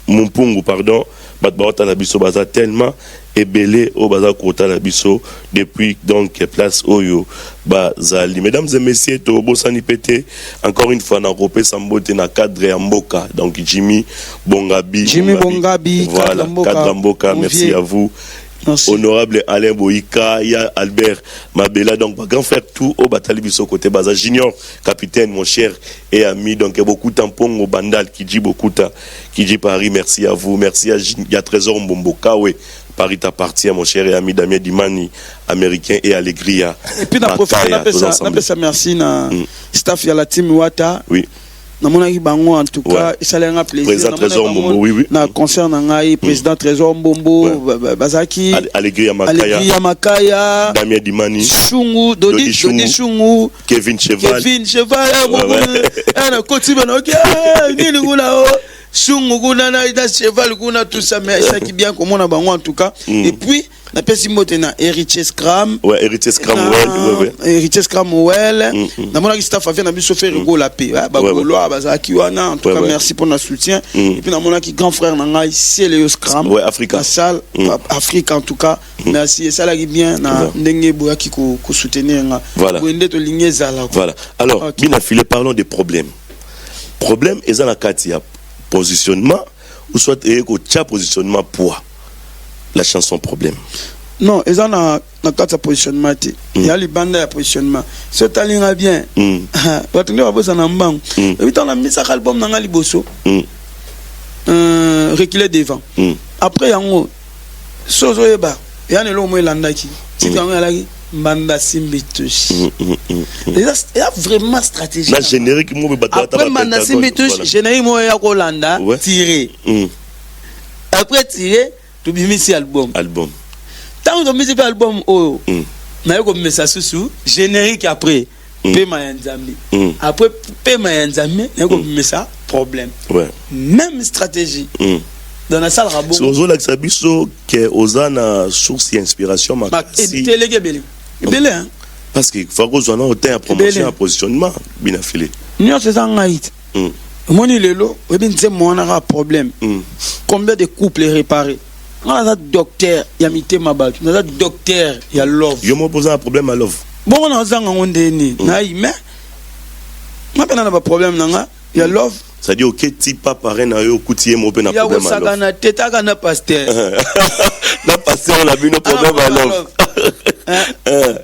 Mumpungu pardon batbata la biso baza tellement ebelé au baza kota la biso depuis donc place oyo bazali. Mesdames et messieurs, to bosani pété encore une fois na repé sambote na cadre ya mboka donc Jimmy Bongabi voilà cadre mboka merci à vous. Merci. Honorable Alain Boïka, il y a Albert Mabela, donc grand frère tout au Batali Bisso côté Baza Junior, capitaine mon cher et ami, donc il y a beaucoup de tampons au Bandal qui dit beaucoup qui dit Paris, merci à vous, merci à il y a Trésor Mbomboka, oui. Paris t'appartient mon cher et ami Damien Dimani, américain et Allegria. Et puis on a ça merci na staff ya la team Wata. Oui. Na monaki bango en tout cas ça a un plaisir président Trésor Mbombo oui na concert na ngai président Trésor Mbombo Bazaki Allegria Makaya Damien Dimani Chungu Dodi Chungu Kevin Cheval na koti bana OK nini gula Chungu guna na ida Cheval guna tout ça mais ça qui bien comme on a bango en tout cas et puis na pesi motena Héritier Scram Héritier Scram Héritier Scram na mona ki staff vient na biso faire rigolo la paix ba golo bazaki wana en tout cas merci pour notre soutien et puis na mona ki grand frère na ngai c'est le Scram Africa salle Afrique en tout cas merci et ça la bien na ndenge boya ki ko soutenir nga wende to ligne zala voilà alors bien affilé parlons des problèmes eza na kati ya positionnement ou soit eko cha positionnement poids la chanson problème non ils ont na carte de positionnement il y a les bandes de positionnement ce talinga bien batunde ba bosa na mbangu et puis on a mis ça album na ngali boso reculer devant après yango sozo yeba yana lo mo landaki ti yango alaki Mbamba Simbitush. Il y a vraiment stratégie. La générique mo batata. Après Mbamba Simbitush, générique mo ya Kolanda tiré. Après tiré to bimisi album. Tant que musique album oh. Na yo comme ça sous générique après Pema Yanzambi. Après Pema Yanzambi, na yo comme ça problème. Même stratégie. Dans la salle rabo. Sozo la sabiso que ozana source d'inspiration maxi. Télégué belé hein. Parce que faut que ozana autant promotion positionnement bien affilé. Nous c'est ça ngaït. Moni lelo, we bin c'est mon a problème. Combien de couples réparés? On a docteur, ya mité mabal. On a docteur, ya love. Yo mo poser un problème à love. Bon on a zanga onde ni. Na mais ma pena na problème nanga, ya love. Ça dit ok type pas pareil na yo koutier mo pe na problème à love. Ya na teta kana pasteur. Na pasteur on a vu nos problèmes à love.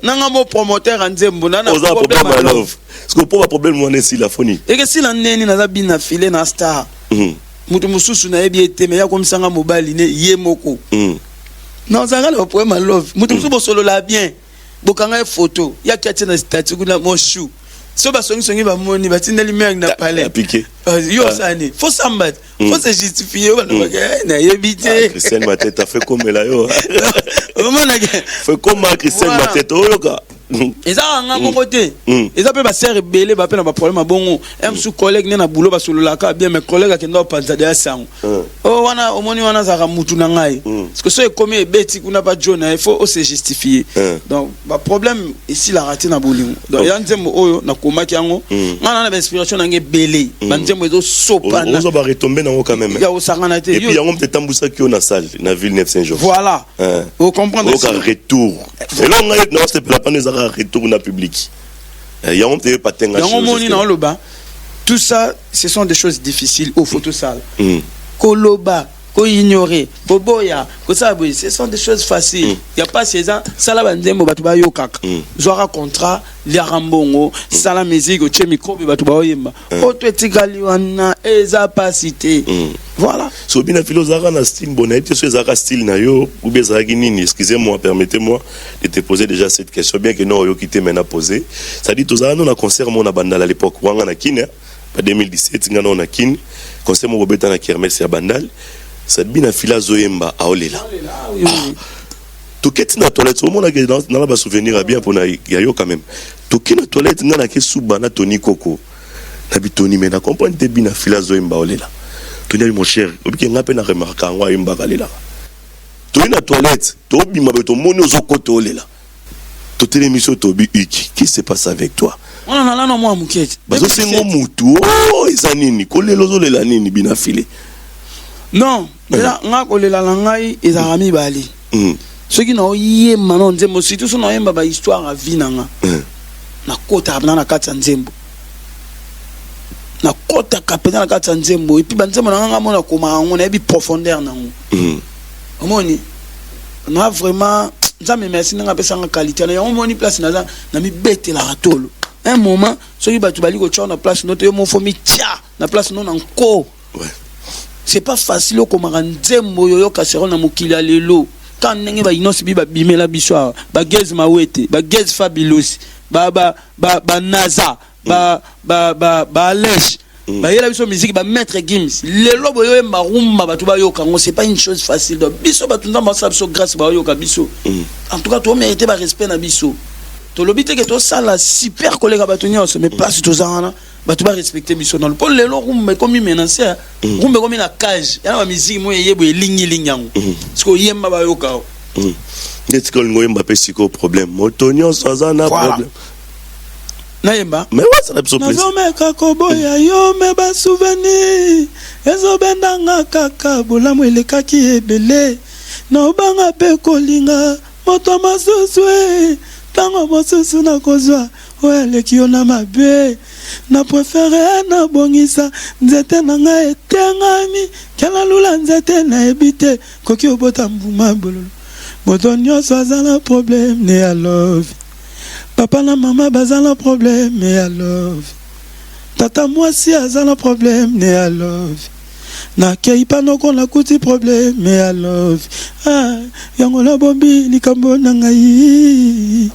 Nanga mo promoteur Nzembo na problème à love. Parce que pour problème on est si la phonie. Et que si la neni na bina filé na star. Mutu mususu na ebi eteme ya komisanga mobile ne ye moko. Non ça le problème à love. Mutu mususu solo la bien. Bokanga photo. Ya kiache na statut kuna mo chou. So ba songi ba moni ba tineli mer na palais. Piqué. Yo ça ne. Faut s'embattre. Faut se justifier na yebité. Christian Mateta fait comme là yo. Fait comme Christian Mateta oyoka. eza nga moko te eza pe ba sœur belé ba pe na ba problème bongo em sous collègue ne na boulot ba sololaka bien mes collègues akenda opanza de sango oh wana omoni wana za mutu na ngai parce que so comme ebeti kuna ba jona il faut se justifier donc ba problème ici la raté na bolingo donc ya nzembo oyo na komaki yango ngana na inspiration na nge belé ba nzembo ezo sopa na on va retomber na quand même ya osangana te et puis yango peut tambusa ki na salle na Villeneuve Saint-Georges voilà vous comprenez au retour et là on a non c'est la panne za retour na public yango peut pas tenga yango moni na loba tout ça ce sont des choses difficiles au photo salle koloba ko ignorer boboya ko ça ce sont des choses faciles il y a pas ces gens sala banzembo batu ba yokaka zwara contrat lia rambongo sala musique o che micro batu ba oyemba oto etikali wana eza pasité voilà so bina philosophe na style bonnet so ezaka style na yo ou bien ezaki nini excusez-moi permettez-moi de te poser déjà cette question bien que non yo quitté maintenant poser ça dit tozana na concert mon na bandal à l'époque wanga na kine en 2017 ngana na kine concert mo bobeta na kermesse ya bandal cette bina fila zoyemba aolela toketi na toilette au monde na ba souvenir bien pour na yo quand même toketi na toilette ngana ke suba na Tony Coco na bitoni mais na comprendre te bina fila zoyemba aolela Tony mon cher obiki ngape na remarka ngwa yemba kalela Tony na toilette to bima beto moni ozokoto olela to télémission to bi iki qui se passe avec toi on a là non moi muketi bazo sengo mutu oh izanini kolelo zolela nini bina file non déjà nga kolela la ngai ezaka mibali soki na oyemba na nzembo surtout so na oyemba ba histoire à vie nanga na kota na kati ya nzembo na kota kapena na kati ya nzembo et puis ba nzembo nanga mona koma ngo na bi profondeur nango omoni na vraiment nzambe merci nanga pesa nga qualité na yo moni place na mi bete la ratolo un moment soki batu bali ko tchona place noto yo mo fo mi tia na place non encore c'est pas facile comme nzembo yo kasero na mokili lelo quand ndenge ba inosi bi ba bimela biswa ba gez mawete ba gez fabulous ba naza ba lèche ba yela biso musique ba maître Gims lelo boyo emba rumba batu ba yoka ngo c'est pas une chose facile donc biso batu ndamba sa biso grâce ba yoka biso en tout cas to mériter ba respect na biso to lobite que to sala super collègue batu nyonso mais place to zana batu ba respecter biso dans le pôle lelo rumba comme menacer rumba comme na cage ya ba musique mo yebo elingi linyango parce que yemba ba yoka n'est-ce que ngoyemba pe siko problème motonyo zana problème Naïba. Mais ouais, ça n'a pas surprise. Nazomeka koboya yo me ba souvenir. Ezo bendanga kaka bolamu elekaki ebele. Na obanga pe kolinga moto masuswe. Tango mosusu na kozwa oeleki yo na mabe. Na préféré na bongisa nzete nanga etengami. Kala lula nzete na ebite koki obota mbuma bololo. Moto nyonso azala problème ne I love. Papa na maman bazala un problème mais I love. Tata moi si azala un problème mais I love. Na kei pa no kon la kuti problème mais I love. Ah yango la bombi likambo na ngai.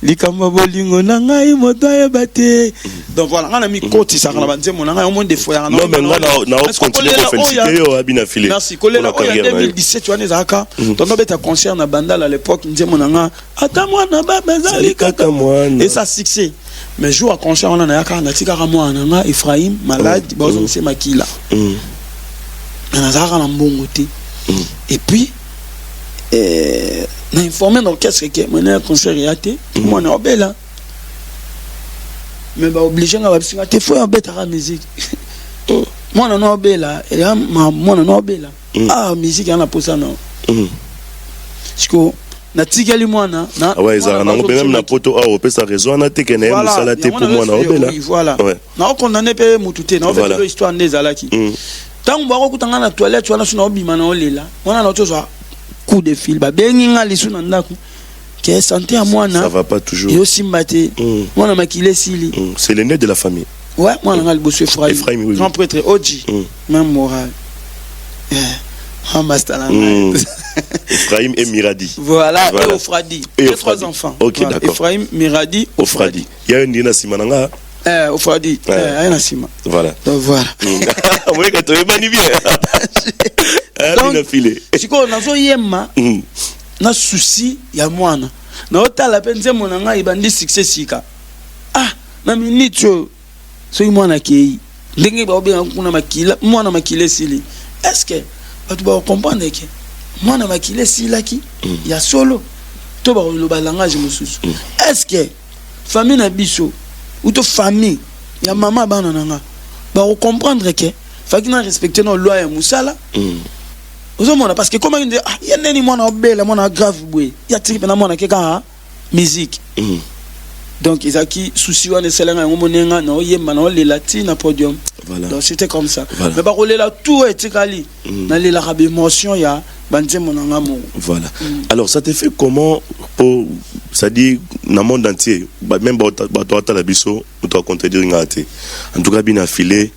Likambo bolingo na ngai moto ebate. Donc voilà, on a mis côté ça na banze mon ngai au moins des fois non mais na continuer à féliciter yo abina filé. Merci kolela en 2017 tu vois nezaka. Tonto beta concert na bandal à l'époque nze mon nanga ata mwana baba zali kaka mwana. Et ça succès. Mais jour à concert on a yaka na tika mwana nanga Ephraim malade bazo se makila. Na zaka na mbongo te. Et puis na informé dans qu'est-ce que mon concert yaté moi na obela. Mais bah obligé à faire des fois bête à la musique. Moi non obela et moi non obela. Ah musique on a pour ça non. Parce que na tikeli moi na ouais ça na même na poto a opé sa raison na te que na musala te pour moi na obela. Voilà. Na condamné pe mutute na fait histoire ndezalaki. Tant ba ko kutanga na toilette wana suna obima na olela. Wana na tozo coup de fil ba bengi ngali suna ndako. Qui santé à moi ça va pas toujours et aussi maté moi na makile sili c'est l'aîné de la famille ouais moi na bosso Ephraim oui. grand prêtre Oji même moral Ambastala Ephraim et Miradi voilà et Ofradi et trois enfants OK voilà. D'accord Ephraim Miradi Ofradi il y a une dina simananga Ofradi ayana sima voilà donc voilà ouais que tu es bien donc siko nazo yema na souci ya mwana na otala pe nzembo na ngai bandi succès sika na minute so mwana kei ndenge ba obenga kuna makila mwana makile sili est-ce que tu vas comprendre que mwana makile silaki ya solo to ba lo balangage mususu est-ce que famille na biso ou to famille ya mama bana nanga ba comprendre que fakina respecter nos lois ya musala ozomona parce que comment il dit ya neni mwana obela mwana grave bwe ya tripe na mwana keka musique donc izaki souci wana selenga ngomonenga na oyemba na olela na podium voilà. Donc c'était comme ça voilà. Mais ba kolela tout etikali na lela ka émotion ya banzemo nanga mo voilà alors ça te fait comment pour ça dit dans le monde entier même ba to la biso on doit contredire ngate en tout cas bien affilé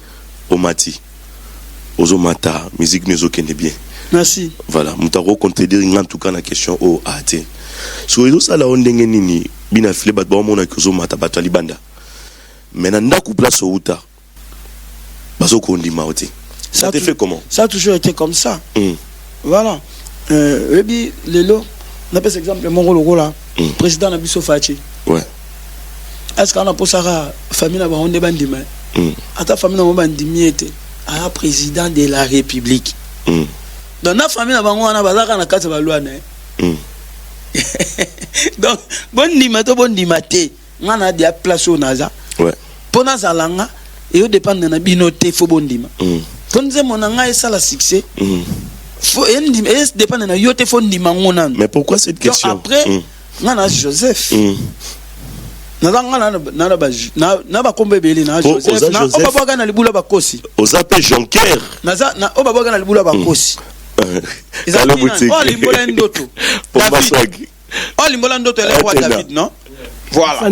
au mati ozomata musique nezo kende bien merci voilà mutaro contredire en tout cas la question au ate so ezo sala ondenge nini bina file bat ba mona kozo mata batwa libanda mais na ku place outa bazo ko ndima oti ça te fait comment ça a toujours été comme ça voilà ebi lelo na par exemple mon rôle là président na biso fachi ouais est-ce qu'on a posara famille na ba onde bandima ata famille na ba bandimi était à président de la République dans la famille na bango wana bazaka na kati ba loi na donc bon dimate ngana dia place au naza ouais pona zalanga et au dépend na binoté fo bondima tonze monanga esa la succès faut ndima et dépend na yote fo ndima ngona mais pourquoi cette question après ngana Joseph na ba kombe beli na Joseph na obaboga na libula bakosi ozape Jonker na obaboga na libula bakosi Allô boutique. Oh limbola ndoto. Oh limbola ndoto elle roi David non? Voilà.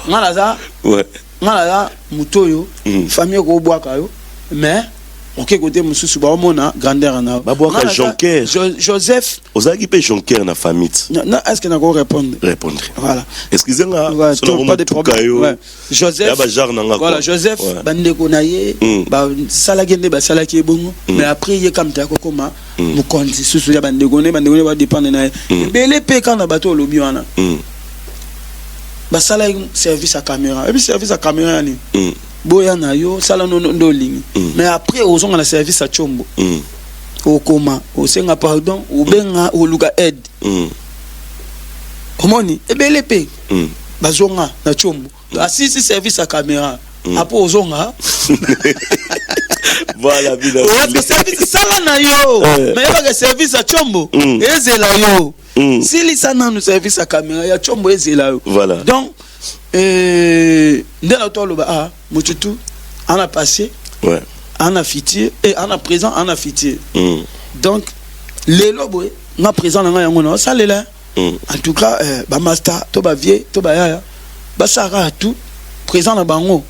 Ngalaza. Ouais. Ngalaza mutoyo famille ko boaka yo mais OK côté mususu ba mona grandeur na. Ba boaka Jonker. Joseph. Ozaki pe Jonker na famille. Non est-ce que na ko répondre? Voilà. Excusez-moi. Pas de problème. Ouais. Joseph. Voilà Joseph bande ko na ye ba sala gende ba sala ki bongo mais après ye comme ta ko koma mu konzi susu ya bande ko ne ba dépendre na bele pe quand na bato lobi wana ba sala service à caméra et puis service à caméra ni boya na yo sala no lingi mais après ozonga na service à chombo o koma o senga pardon o benga o luka aide omoni ebele pe bazonga na chombo assisi service à caméra après ozonga voilà bien le service sala na yo mais ba service à chombo ezela yo si li sana no service à caméra ya chombo ezela yo voilà donc ndela to loba mututu ana passé ouais ana fitier et ana présent ana fitier donc les lobo na présent na yango na salela en tout cas ba master to ba vie to ba ya ba sara tout présent na bango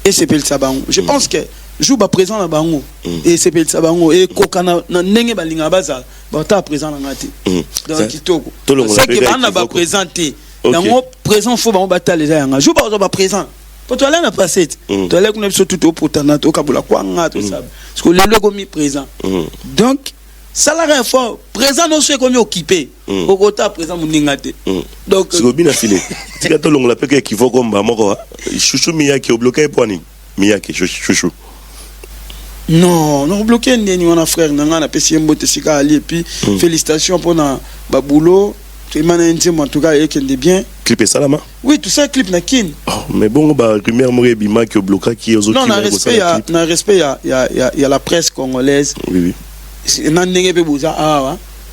et c'est pel sabango je pense que joue ba présent na bango et c'est pel sabango et kokana na ndenge balinga bazala ba ta présent na ngati donc kitoko c'est que bana ba présenter nango présent faut ba batale za yanga joue ba présent pour toi là na passé toi là qu'on tout au potana to kabula kwa ngato ça parce que le logo mi présent donc salaire fort présent non c'est comme occupé au côté présent muningate donc c'est bien affilé tika to longola pe ki voko mba moko chouchou miyaki au bloqué poani miyaki chouchou non bloqué ndeni wana frère nanga na pesi mbote sika ali et puis félicitations pour na ba boulot tu m'as dit en tout cas et qu'il est bien clip et salama oui tout ça clip na kin mais bon ba rumeur mo bima ki au bloqué qui aux autres non na respect il y a la presse congolaise oui na ndenge pe boza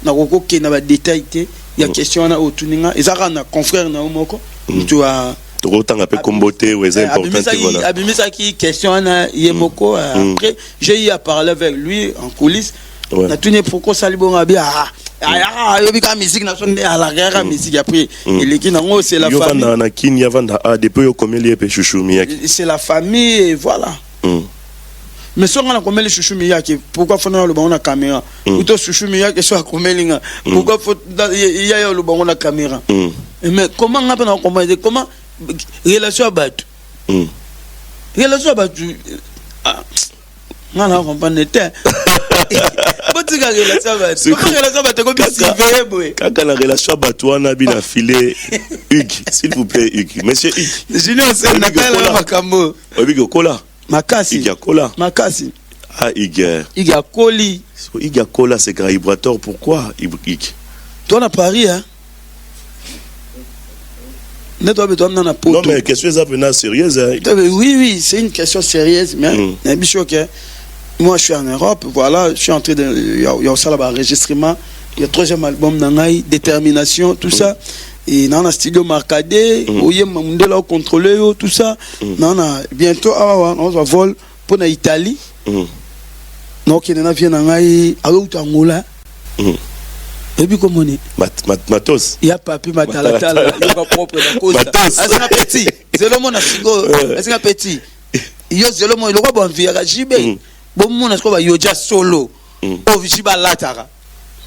na koko ke na ba détail te ya question na otuninga ezaka na confrère na moko tu a tanga pe kombote ou c'est important voilà abimisa qui question na yemoko après j'ai eu à parler avec lui en coulisses na tuni pourquoi salibonga bien yobi ka musique na sonne à la guerre musique après et qui nango c'est la famille yovanda na kin yavanda depuis yo komeli pe chouchou miyaki c'est la famille et voilà mais si on a comme les chouchou miyaki pourquoi faut na le bon na caméra ou to chouchou miyaki soit comme linga pourquoi faut il y a le bon na caméra mais comment on a comprendre comment relation battu relation battu ngana comprendre te but tika relation ba comment relation ba te ko bisive boy kaka la relation batwana bina filé Hugues s'il vous plaît Hugues monsieur Hugues Junior c'est Nathalie Makambo Hugues kola makasi Hugues kola makasi ah Hugues Koli Hugues kola c'est Vibrator pourquoi Hugues toi na Paris hein non mais question est sérieuse hein? Oui c'est une question sérieuse mais moi je suis en Europe voilà je suis en train de il y a aussi là-bas enregistrement il y a 3e album Nangai Détermination tout ça et dans un studio Marcadé oye Mandela contrôler tout ça non bientôt on va vol pour la Italie donc il y en a vient Nangai à Angola et puis comment on est matos il y a papi matalatala il va propre la cause c'est un petit c'est le monde c'est un petit yo c'est le monde il va bon via JB bon monde est-ce qu'on va yoja solo au vijiba latara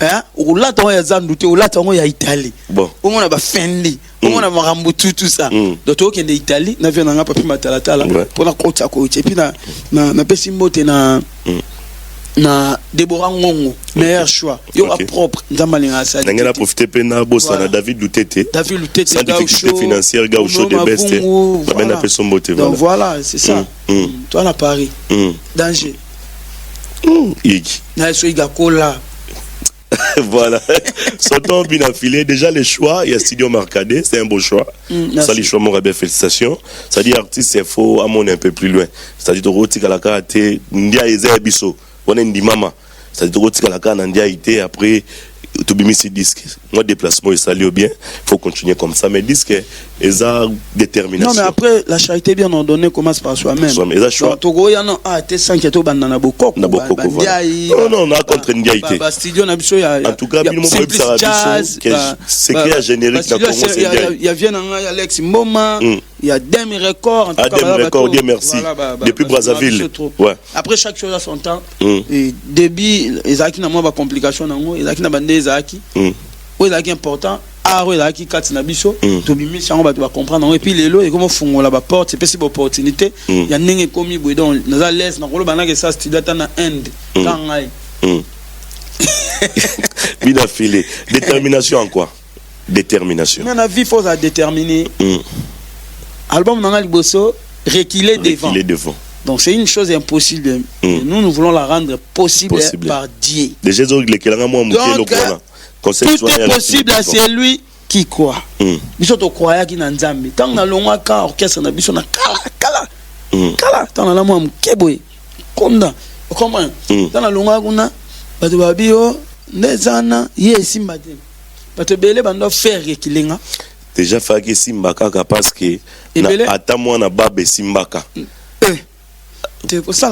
hein ou lata on ya zanduté ou lata on ya Italie bon on a ba fendi on a marambo tout ça donc to kende Italie na vient na papi matalatala pour la coach à coach et puis na pesi mote na Deborah Ngongo meilleur choix yo propre ndamalinga ça ngena profiter pena bossa na David Lutete sans difficulté financière gaucho de best ben appelle son beauté donc voilà c'est ça toi na Paris danger na so igakola voilà sortant bien affilé déjà les choix il y a Studio Marcadé c'est un beau choix ça les choix mon rabais félicitations ça dit artiste c'est faux à mon un peu plus loin ça dit roti kala kate ndia eza biso on est ndi mama ça dit roti kala kana ndia été après to bimisi disque moi déplacement il s'allait bien faut continuer comme ça mais disque eza détermination non mais après la charité bien ordonnée commence par soi-même donc togo ya non te sanketo banana bokoko non on a contre ndiaité studio na biso ya en tout cas bino mo biso c'est qui a générique na Congo il y a vient na Alex Mboma il y a Dem Record en tout cas Record Dieu merci depuis Brazzaville ouais après chaque chose à son temps et débit ezaki na moi ba complication nango ezaki na bande ezaki ezaki important aro ezaki kati na biso to bimi sango ba to comprendre et puis lelo et comment fungola ba porte c'est possible opportunité il y a ndenge komi boy donc naza laisse na koloba na que ça studio na end tangai bien affilé détermination en quoi détermination mais la vie faut la déterminer album nanga liboso reculer devant donc c'est une chose impossible nous voulons la rendre possible. Par Dieu déjà tout est possible à celui qui croit biso to croya ki na nzambe tant na longwa ka orchestre na biso na kala tant na mwa mkeboy konda comment tant na longwa kuna bato babio nezana yesimba te bato bele bando faire rekilenga déjà faki simbaka parce que ata mwana babe simbaka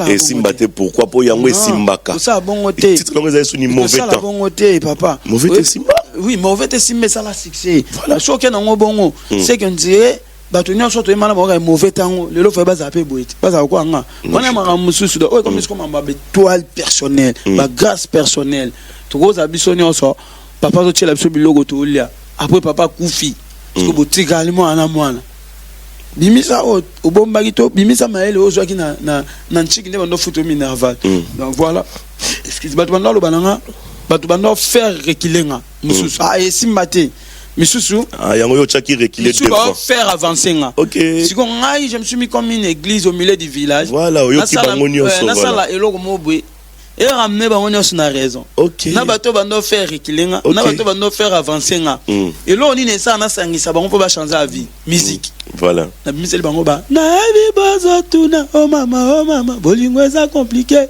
et simbate pourquoi pour yango simbaka ça bongo te titre longue ça ni mauvais temps ça bongo te papa mauvais simba oui mauvais te simba ça la succès voilà so que nango bongo c'est que ndié bato nyonso to emala mo mauvais temps le lo fa ba zape boiti ba za ko nga wana mara mususu do comme ce comme ba étoile personnelle ba grâce personnelle to go za biso nyonso papa to tshela biso bilogo to lia après papa kufi parce que botika alimo ana mwana bimisa obombaki to bimisa maele ozwaki na nchiki nde bando futo minerval donc voilà excuse bato bando lo bananga bato bando faire reculer mususu esimba te misusu yango yo tchaki reculer devant faire avancer nga OK si ko ngai je me suis mis comme une église au milieu du village voilà yo ki bango nyonso na sala eloko mobwe et ramener bango nyonso na raison OK na bato bando faire reculer nga na bato bando faire avancer nga et là on dit ça na sangisa bango po ba changer la vie musique voilà na miseli bango ba na bi bazo tuna oh mama bolingo eza compliqué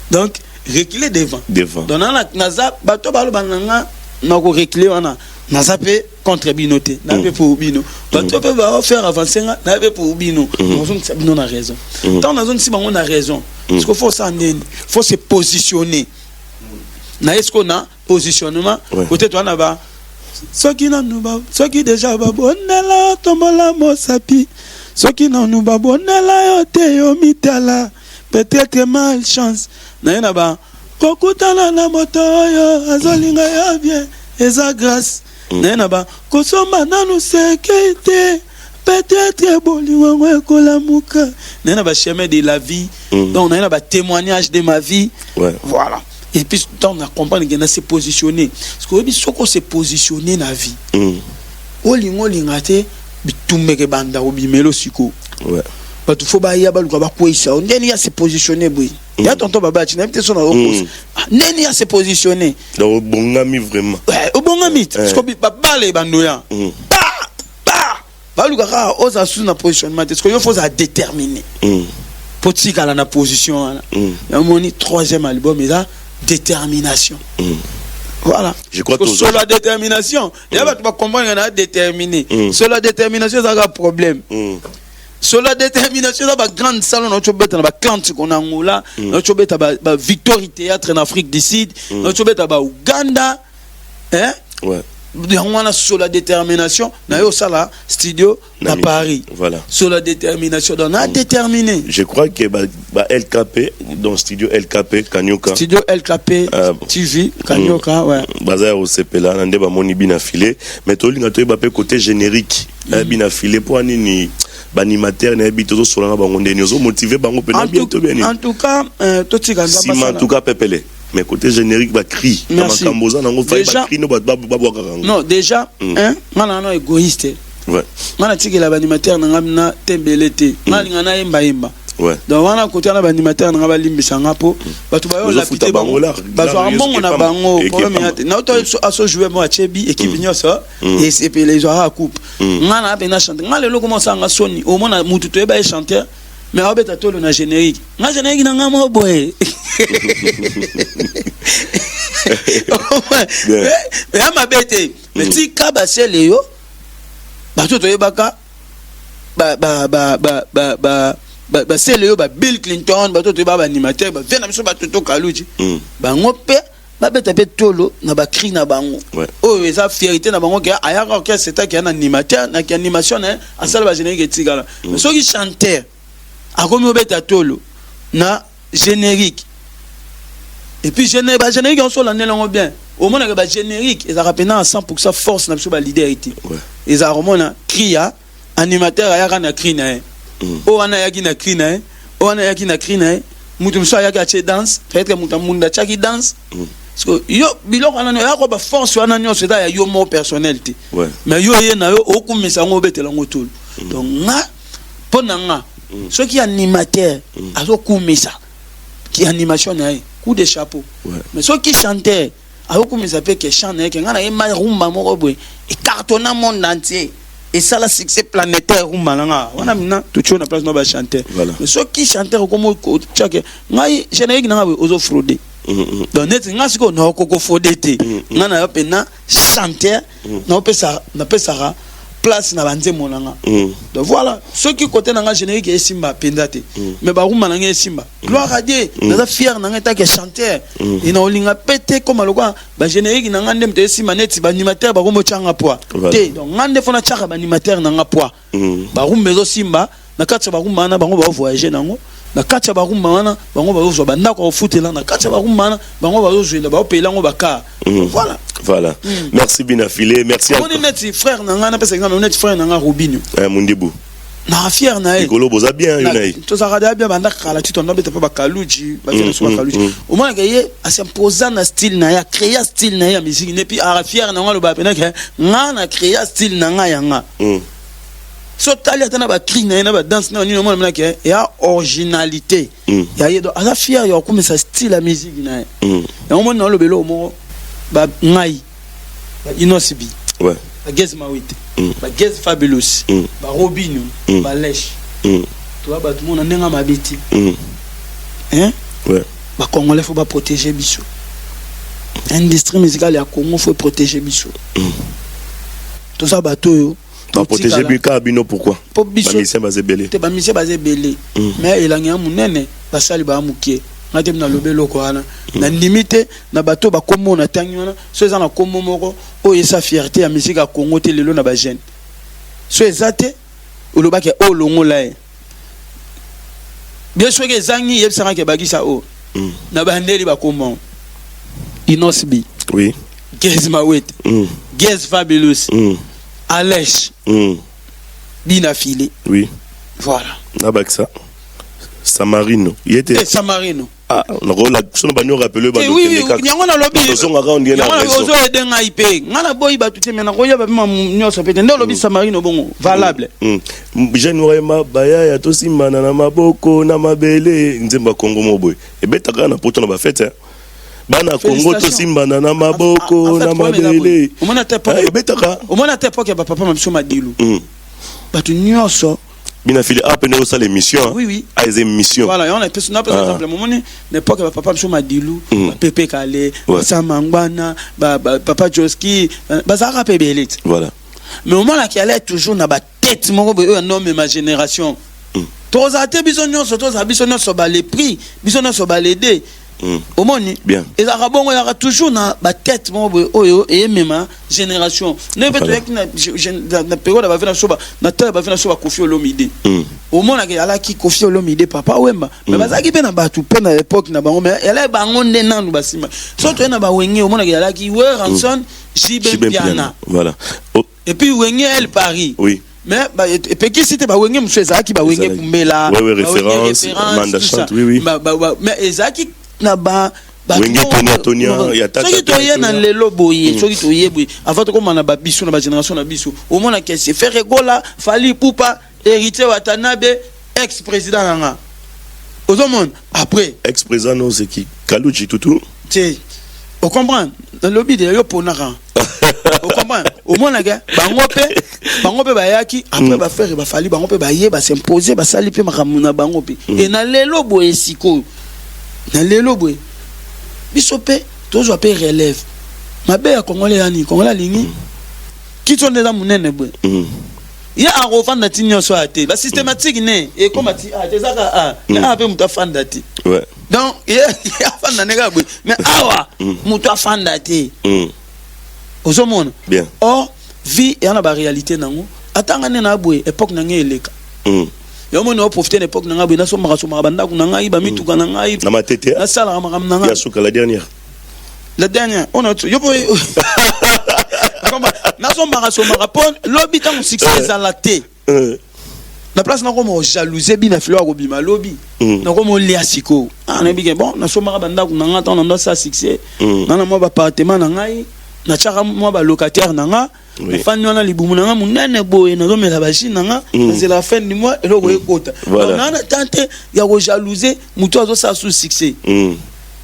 donc reculer devant donc na naza bato balo bananga na ko reculer wana naza pe contre binoté na pe pour bino bato pe ba faire avancer na pe pour bino on a bino na raison tant na zone si bango na raison parce qu'il faut ça faut se positionner na est-ce qu'on a positionnement peut-être on a ba soki na nuba soki déjà babonela tombola mosapi soki na nuba bonela yo te yo mitala peut-être malchance na yena ba kokutana na moto yo azolinga ya bien eza grâce na yena ba kosomba nanu sécurité peut-être bolingo ekolamuka na yena ba chemin de la vie donc na yena ba témoignage de ma vie voilà et puis on a comprendre qu'il a se positionner parce que oui soko se positionner na vie olingo lingate bitumbe ke banda obimelo siko ouais ba tu faut ba ya ba luka ba koisa ndeni ya se positionner boy ya tonton baba tu n'as son opposé ndeni ya se positionner donc bongami vraiment ouais bongami parce que ba bale bandoya ba luka ka oza sous na positionnement parce que il faut ça déterminer politique à la position là moni troisième album là détermination voilà je crois que sur la détermination il y a pas tu vas comprendre qu'on a déterminé sur la détermination ça a un problème sur la détermination ça va grande salle notre bête na ba Atlantique on Angola notre bête ba Victory Théâtre en Afrique du Sud notre bête ba Uganda hein ouais on a sur la détermination na yo sala studio à Paris voilà sur la détermination on a déterminé je crois que ba LKP dans studio LKP Kanyoka studio LKP TV Kanyoka ouais bazar au CPLA nande ba moni bina filé mais to linga to ba pe côté générique bina filé pour anini ba animateur na bito so la bango ndeni zo motiver bango pe na bientôt bien en tout cas to tika si en tout cas pepele mais côté générique ba cri na makamboza nango fa ba cri no ba non déjà hein ngana no égoïste ouais ngana tikela ba animateur na ngamna tembelete ngana na yemba ouais donc wana côté na ba animateur na ngaba limbisa ngapo batu ba yo la pité bango bazo ambongo na bango problème yate na auto aso jouer mo achebi équipe nyoso et c'est les joueurs à coupe ngana be na chanter ngale loko mo sanga soni au mona mutu to ba chanteur mais on beta tolo na générique na générique na ngamo boy mais ama bete mais ti ka ba sele yo ba to yebaka ba sele yo ba Bill Clinton ba to ba animateur ba vena biso ba toto kaluji ba ngope ba beta pe tolo na ba cri na bango oh eza fierté na bango ke ayaka orchestre c'est qui un animateur na ki animation na asala ba générique etigala mais ceux qui chanteur akomi obeta tolo na générique et puis générique on soit l'année bien au moins que générique ils rappellent à 100% force na biso ba leaderité ils a romona cria animateur ayaka na cri na o wana yaki na cri na o wana yaki na cri na mutu mso ayaki ache danse peut-être mutu munda chaki danse parce que yo biloko ana ya ko ba force wana nyonso da ya yo mo personnalité mais yo ye na yo okumisa ngo betela ngo tolo donc nga pona nga ceux qui animateur azo kumisa qui animation na coup de chapeau mais ceux qui chanteur azo kumisa pe que chant na ke nga na yema rumba moko boy et cartonna monde entier et ça la succès planétaire rumba nga wana mina tout na place no ba chanteur mais ceux qui chanteur comme chake ngai générique na ozo frauder donc net nga siko na koko frauder te nga na pe na chanteur na pe ça place na banze monanga donc voilà ceux qui côté nanga générique et simba pendate mais ba rumba nanga simba gloire à Dieu na fier nanga ta que chanteur ina olinga pété comme aloko ba générique nanga ndem te simba net ba animateur ba kombo changa poa te donc ngande fona chaka ba animateur nanga poa ba rumba zo simba na katsa ba rumba na bango ba voyager nango na katsa ba rumba wana bango ba zo ba ndako ofutela na katsa ba rumba na bango ba zo jouer ba opela ngo ba ka voilà merci bien affilé merci on est net frère nanga na pesa ngana net frère nanga Robinho Mundibu na fier na Nikolo boza bien yunai to za rada bien banda kala tu tonda beta pa kaluji ba tena so kaluji au moins que ye a s'imposer na style na ya créer style na ya musique et puis a fier nanga lo ba pena que ngana créer style nanga yanga so tali atana ba cri na ba danse na ni mo na ke ya originalité ya ye do a fier ya comme ça style la musique na ya au moins na lo belo mo ba ngai ba Inosibi ouais ba Gez Mawite ba Gez Fabulous ba Robinho ba Lèche toi ba tout monde ndenga mabiti hein ouais ba Congolais faut ba protéger biso industrie musicale ya Congo faut protéger biso tout ça ba to ba protéger bika bino pourquoi ba mission basé belé te ba mission basé belé mais elanga munene ba sali ba mukie ngate na lobelo ko ana na limite na bato ba komo na tangi wana so eza na komo moko o esa fierté ya musique ya Congo te lelo na ba jeune so ezate olobake o longo la bien sûr que zangi yebsanga ke bagisa o na bandeli ba komo Inosibi oui Gez Mawite Gez Fabulous Alèche Bina Filé oui voilà na baksa Samarino il était Samarino Ah, on a banyo rappelé oui, nyango na lobby. Ozo edenga ipe. Ngana boy ba tuti mena ko yaba bima nyoso pete ndo lobby Samarino bongo valable. Januarema baya ya to simana na maboko na mabele nzemba Kongo moboy. Ebetaka na poto na ba fête. Bana Kongo to simbana na maboko na mabele. Omona te poko. Ebetaka. Omona te poko ba papa mabiso madilu. Ba tu nyoso Bina fili apene au salle émission. Oui oui. À des émissions. Voilà, on a par exemple moment n'importe quel papa sur Madilu, Pepe Kale, Samangwana, papa Joski, ça rappelle Belit. Voilà. Mais au moment là qui allait toujours dans la tête mon un homme ma génération. Tous até bisonnions tous bisonnions sur les prix, bisonnions sur les dés. Au moins bien. Et ça rabon il y aura toujours dans la tête mon oyo et même génération. Ne peut être na période va venir soba na terre va venir soba Koffi Olomide. Au moins il y a là qui Koffi Olomide papa wemba. Mais bazaki pe na batu pe na époque na bango mais elle est bango ndenandu basima. Surtout na ba wenge au moins il y a là qui Ranson Jibe Piana. Voilà. Et puis wenge elle Paris. Oui. Mais et puis qui c'était ba wenge monsieur Zaki ba wenge Pumbela. Oui référence Manda chante oui oui. Mais Zaki na ba wenge Tonia ya tata soki toye na lelo boye soki toye boye avant to komana ba biso na ba génération na biso au moins que c'est faire Gola Fali Poupa héritier Watanabe ex président nanga au monde après ex président non c'est qui Kaluchi Tutu tu on comprend dans le lobby de yo ponaka on comprend au moins la gars bango pe ba yaki après ba faire ba Fali bango pe ba ye ba s'imposer ba sali pe makamuna bango pe et na lelo boye siko na lelo boye bisope toujours pe relève mabe ya congolais yani congolais lingi kitonde za munene boye ya arofanda tinyo so ate ba systématique ne et comme ati tezaka na pe muta fanda ti ouais donc ya fanda nega boye mais awa muta fanda ti ozomona bien or vie yana ba réalité nango atanga ne na boye époque nange eleka yo moni profiter de l'époque nanga bina so mara banda ku nanga iba mituka nanga iba na matete na sala makam nanga ya suka la dernière on a yo boy comment na so mara pon lobby tant succès à la té la place na comme jalousie bina filo ko bima lobby na comme lia siko na bi bon na so mara banda ku nanga tant na ça succès na mo ba appartement nanga na chaka mo ba locataire nanga fan wana libumu nanga munene boye na zomela bashi nanga c'est la fin du mois et lo boye kota on a tenté ya ko jalouser muto azo sa sous succès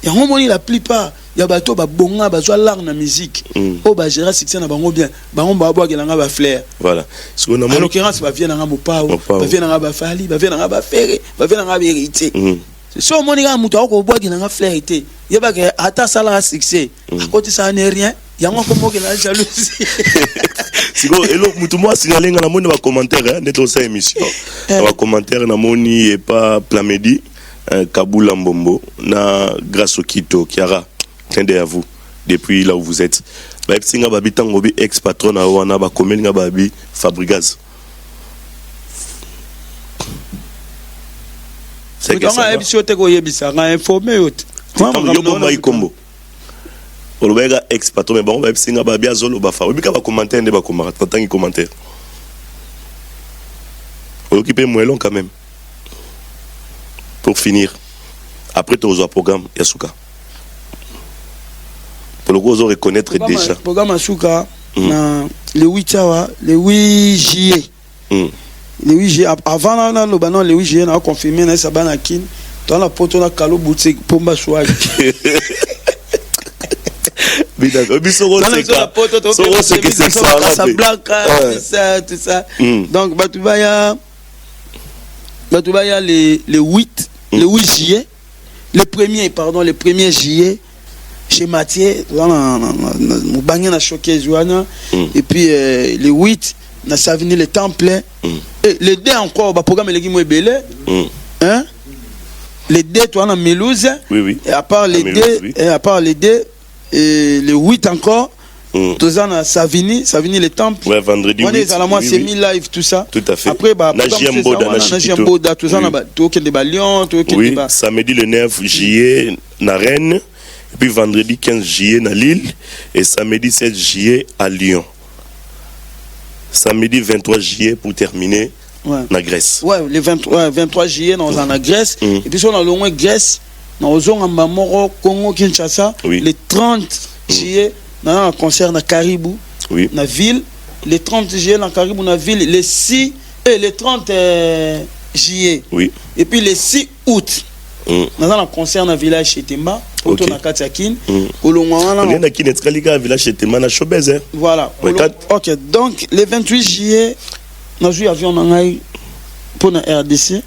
ya moni la plupart ya bato ba bonga ba zo l'art na musique o ba gérer succès na bango bien bango ba boa kelanga ba flair voilà ce qu'on a en l'occurrence ba vient nanga mopao ba vient nanga ba Fali ba vient nanga ba Ferré ba vient nanga ba héritier c'est so moni ga muto ko boa kelanga flair été ya ba ke ata sala succès à côté ça n'est rien yango komo ke la jalousie siko elo mutu mo signalenga na moni ba commentaire neto sa émission ba commentaire na moni et pas Plamedi Kabula Mbombo na grâce au Kito Kiara tendez à vous depuis là où vous êtes ba singa ba bitango bi ex patron na wana ba komelinga ba bi Fabrigaz c'est que ça émission te ko yebisa nga informer yote yo bomba ikombo olobega ex patron mais bon ba singa ba bia zolo ba fa obika ba commentaire ne ba komara tangi commentaire occupez moins long quand même pour finir après tu as un programme Yasuka pour le gros reconnaître déjà programme Yasuka le 8 awa le 8 juillet le 8 juillet avant là le banon le 8 juillet on a confirmé na sabana kin dans la poto na kalo boutique pomba swag bida bisoro c'est que c'est ça tout ça donc batubaya le 8 juillet le 1er juillet chez Mathieu dans Moubangé na choqué Joana et puis le 8 na Savigny le Temple et le 2 encore ba programme les guimou belé hein les 2 toi na Melouze oui et à part les 2 et le 8 encore tous ans à Savigny le Temple ouais vendredi on est à la mois c'est mi live tout ça tout à fait après bah na Jiamboda tout ça na ba to de Balion to oui samedi le 9 juillet na Rennes et puis vendredi 15 juillet na Lille et samedi 7 juillet à Lyon samedi 23 juillet pour terminer na Grèce ouais le 23 juillet dans la Grèce et puis on a le moins Grèce na ozongamba moko Congo Kinshasa le 30 juillet na un concert na Caribou na ville le 30 juillet na Caribou na ville le 6 et le 30 juillet et puis le 6 août dans un concert na village chez Temba auto na Katiakin kolongwana on est na Kinetralika village chez Temba na Showbiz voilà OK donc le 28 juillet na joué avion na ngai pour la RDC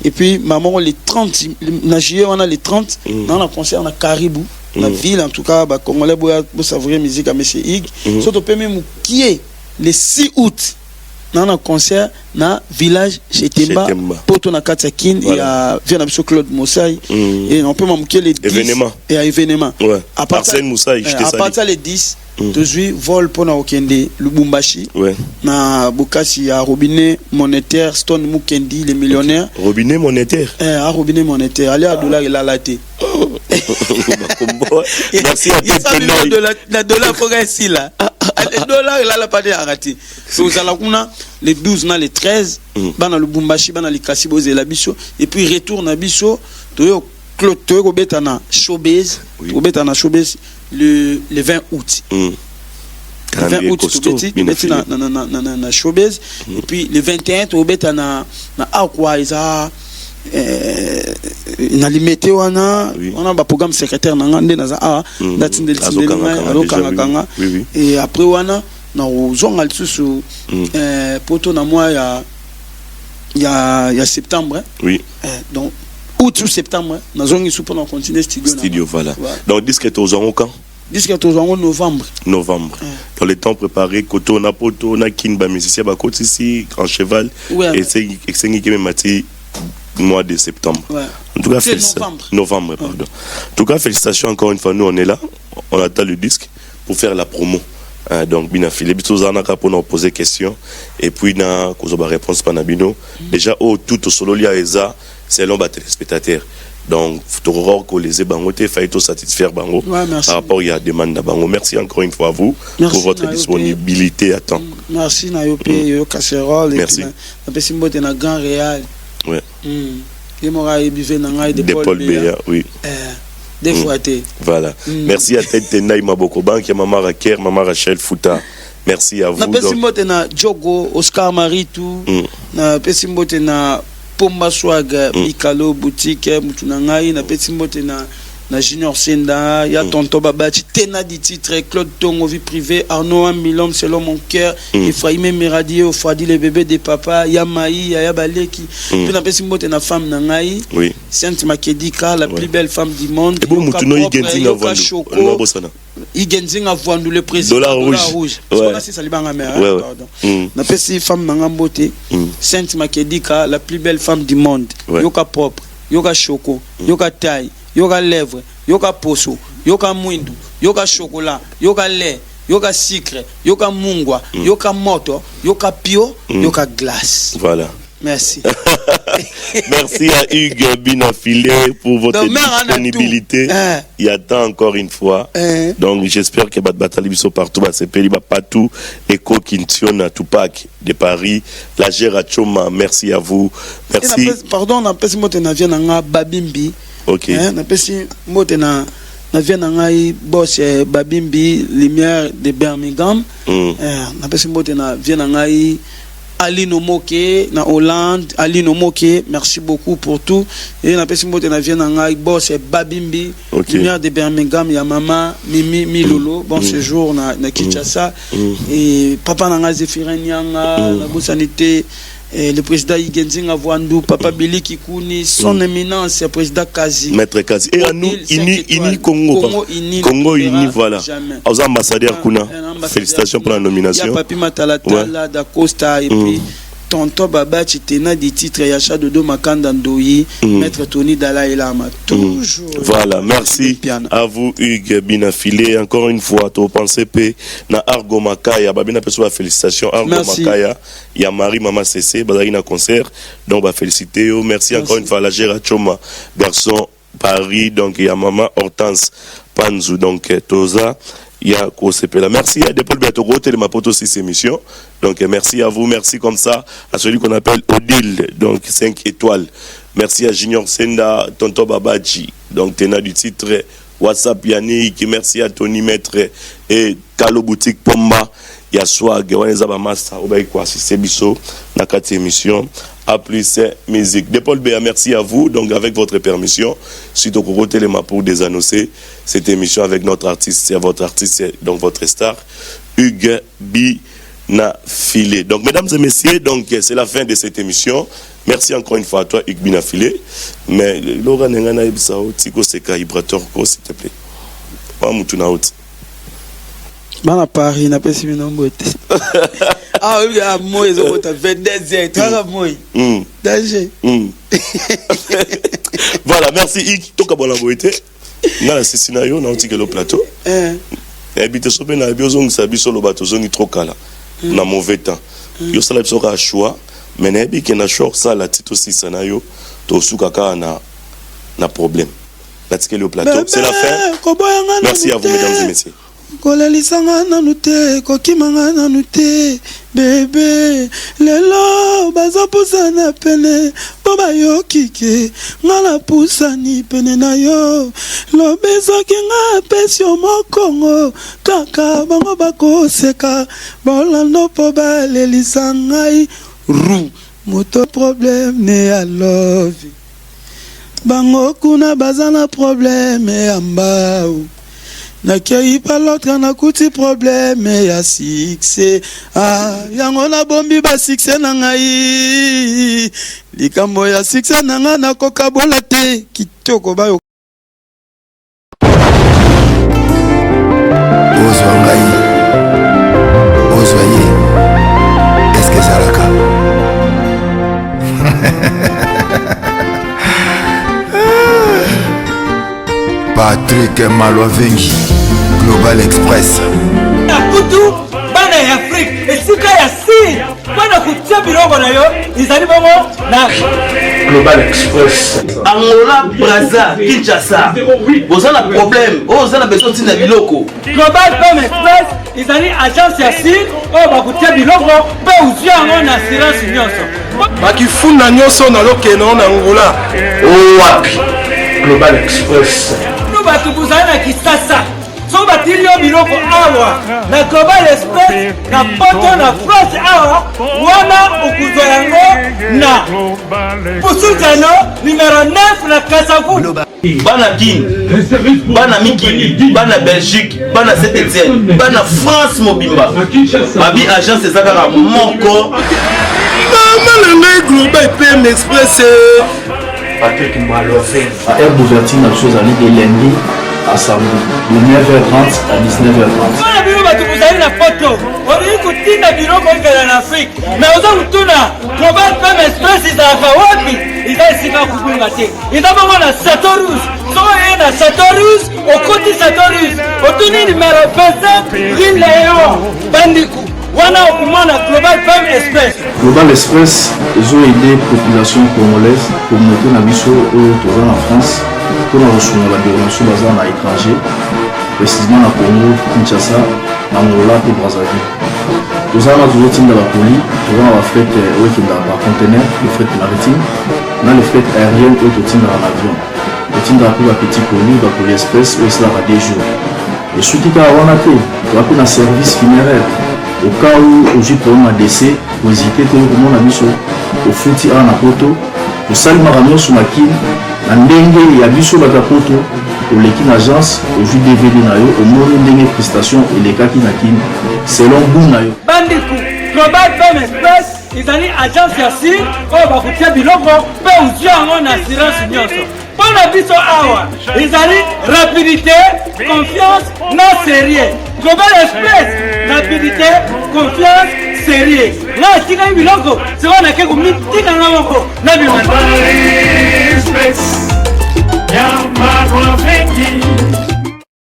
et puis maman les 30 na juillet on a les 30 dans un concert na Caribou la ville en tout cas ba congolais bo savourer musique à monsieur Ig surtout peut même qui est le 6 août dans un concert na village chez Temba poto na Katiakin il y a vient monsieur Claude Moussaï et on peut manquer les 10 événements à partir Moussaï à partir les 10 toujours vol pour na Okende Lubumbashi na Bukasi à robinet monétaire Stone Mukendi les millionnaires robinet monétaire robinet monétaire aller à dollar il a laté merci à la dollar faut ici là le dollar il a la pas de arrêter vous allez les 12 na les 13 bana Lubumbashi bana likasi bozela biso et puis retour na biso to Claude to beta na Showbiz le 20 août le 20 août to beti na Showbiz et puis le 21 to beta na akwa isa na limité wana on a ba programme secrétaire na ngande na za datinde kanga et après wana na uzonga lisusu poto na mois ya septembre donc août ou septembre na zongi sous pour continuer studio voilà donc disque est aux ans quand disque est aux ans novembre dans les temps préparés koto na poto na kinba musicien ba côté ici grand cheval et c'est qui même mati mois de septembre en tout cas novembre pardon en tout cas félicitations encore une fois nous on est là on attend le disque pour faire la promo donc bina filé bitozana ka pour nous poser question et puis na kozoba réponse pa na bino déjà tout solo lia eza selon ba téléspectateurs donc faut que les bango te faille tout satisfaire bango par rapport il y a demande na bango merci encore une fois à vous pour votre disponibilité à temps merci na yo pe yo casserole merci na pesi mbote na grand réal de Paul Béa des fois voilà merci à tête Naï Maboko Bank et maman Raker maman Rachel Fouta merci à vous na pesi mbote na Jogo Oscar Maritou na pesi mbote na Pomba Swag Mikalo boutique mutunangai na pesi mbote na Junior Senda, il y a Tonto Babachi, Tena di titre, Claude Tongo, vie privée, Arnaud Amilom, selon mon cœur, Ephraim Meradier, Fadi le bébé des papas, Yamaï, Yaya Baleki, puis la personne qui est femme Nangaï, Sainte Makedika, la plus belle femme du monde, Yoka Choko, Igenzing a vendu le président Dollar Rouge. C'est ça, pardon. La personne femme Nangambote, Sainte Makedika, la plus belle femme du monde, Yoka propre, Yoka Choko, Yoka taille. Yoga lèvre, yoga poso, yoga mwindu, yoga chocolat, yoga lait, yoga sucre, yoga mungwa, yoga moto, yoga pio, yoga glace. Voilà. Merci. Merci à Hugues Binafilé pour votre disponibilité. Il y a tant encore une fois. Donc j'espère que Batali sont partout, c'est pays partout. Eco Kintion à Tupac de Paris, la Gera Choma. Merci à vous. Merci. Pardon, on a pas mot na vient na Babimbi. OK. Na pesi mote na vient na boss Babimbi lumière de Birmingham. Na pesi mote na vient na Ali Nomoke na Hollande, Ali Nomoke, merci beaucoup pour tout. Et na pesi mote na vient na boss Babimbi lumière de Birmingham ya mama Mimi Milolo, bon séjour na Kinshasa et papa na Zephirin Nyanga na Bosanité. Le président Igenzing Avouandou, Papa Billy Kikouni, son éminence, le président Kazi. Maître Kazi. Et à nous, Ini Congo. Congo Ini, voilà. Aux ambassadeurs Kuna. Félicitations pour la nomination. Il y a Papi Matalatala, D'Acosta, et puis Tonton Babachi Tena des titres Yacha Dodo Makanda Ndoyi, Maître Tony Dalai Lama. Toujours. Voilà, merci à vous Hugues Binafilé. Encore une fois, tu pensez que na Argo Makaya, babina peso félicitations Argo Makaya, il y a Marie Mama CC, bazali na concert. Donc bah féliciter yo, merci encore une fois à la Gera Choma, garçon Paris, donc il y a Maman Hortense Panzou, donc Toza. Il y a Kosepela. Merci à Depol Biatogo, Télémapoto 6 émissions. Donc merci à vous, merci comme ça à celui qu'on appelle Odile, donc 5 étoiles. Merci à Junior Senda, Tonton Babaji. Donc, tenant du titre WhatsApp Yannick. Merci à Tony Maître et Kalo Boutique Pomba. Yaswag, Wanezaba Master, Obaïkwa, c'est Bisso, Nakati émission. A plus musique. De Paul Béa, merci à vous. Donc, avec votre permission, suite au Koko Téléma pour désannoncer cette émission avec notre artiste, c'est votre artiste, donc votre star, Hugues Binafilé. Donc, mesdames et messieurs, donc, c'est la fin de cette émission. Merci encore une fois à toi, Hugues Binafilé. Mais, Laura Nengana Ibsao, Tiko Seka Ibrator, s'il te plaît. Pas Moutuna Out. Bana Paris, n'a pas si bien embêté. Ah oui, moi, ils ont 22 ans. Toi, moi. Danger. Voilà, merci Hugues. Toka bon embêté. Na l'assassinat yo, na otike le plateau. Habite sope na biozong sabi solo bato zongi trop kala. Na mauvais temps. Yo sala biso ka choix, mais na bi ke na choix ça la tito si sana yo, to suka ka na problème. Natike le plateau, c'est la fin. Merci à vous mesdames et messieurs. Kolalisanga nanute kokimanga nanute bébé lelo baza pusana pene boba yo kike ngala pusani pene na yo lobezo kinga pesio mokongo kaka bango bakoseka bolando po balelisangai ru moto problème ne I love you bango kuna bazana problème ambao Nakei pas l'autre na kuti problème ya succès yango na bombi ba succès na ngai likambo ya succès na nga na koka bola te kitoko ba Ozoye est-ce que ça la Patrick Maloavengi, Global Express. Nakutu, bana ya Afrique, esika ya si, bana kutia bilongo na yo, izali bongo na Global Express. Angola, Brazza, Kinshasa. Vous avez un problème, vous avez besoin de biloko. Global Express, izali agence ya si, ba kutia bilongo, ba uzia ngo na assurance nyonso. Bakifuna nyonso na lokeno na Angola. Wapi? Global Express. Batu buzali na Kisasa so batili yo biloko awa na Global Express na poto na France awa wana ukuzwa yango na Pusutano numéro 9 na Kasavu bana Kin bana Mikili bana Belgique bana Saint-Etienne bana France mobimba babi agence ezaka moko mama Global PM Express Patrick Maloavengi. À air d'ouverture, la chose à l'idée lundi à samedi, de 9h30 à 19h30. Voilà, vous avez la photo. On dit que tu as dit en Afrique. Mais on a tout là. Global PM Express, ils ont fait ils ont essayé de couper le matin. Ils ont fait la Satorus. Ils ont fait la Satorus, au côté Satorus. Au tournée numéro 27, Rue Léon, Bandikou. Wana okumana Global PM Express. Global Express, ils ont aidé la population congolaise, communauté Nabiso en France, pour la reçu la déronation basée à l'étranger, précisément à Congo, Kinshasa, Angola et Brazzaville. Nous avons toujours été dans la police, nous avons la fret dans le conteneur, le fret maritime, nous avons le fret aérien et dans l'avion. Nous avons la petite police, la police express, où c'est là des jours. Et surtout, nous avons un service funéraire. Au cas où j'ai problème à décès, vous hésitez tout le monde a mis au fouti à la poto, au salut maramio sur ma kin, la dengue et à biso la poto, au l'équipe agence, au jus DVD nayo, au monde dengue prestation et les cas qui n'a kin, selon vous nayo. Bandikou, Global PM Express, ils ont agence yassine, oh bah vous tiens biloko, mais vous avez en assurance nyonso. Pour la biso awa, ils ont rapidité, confiance, non sérieux. Global Express, rapidité, confiance, sérieux. Là, si vous avez un biloko, c'est qu'on a quelque chose de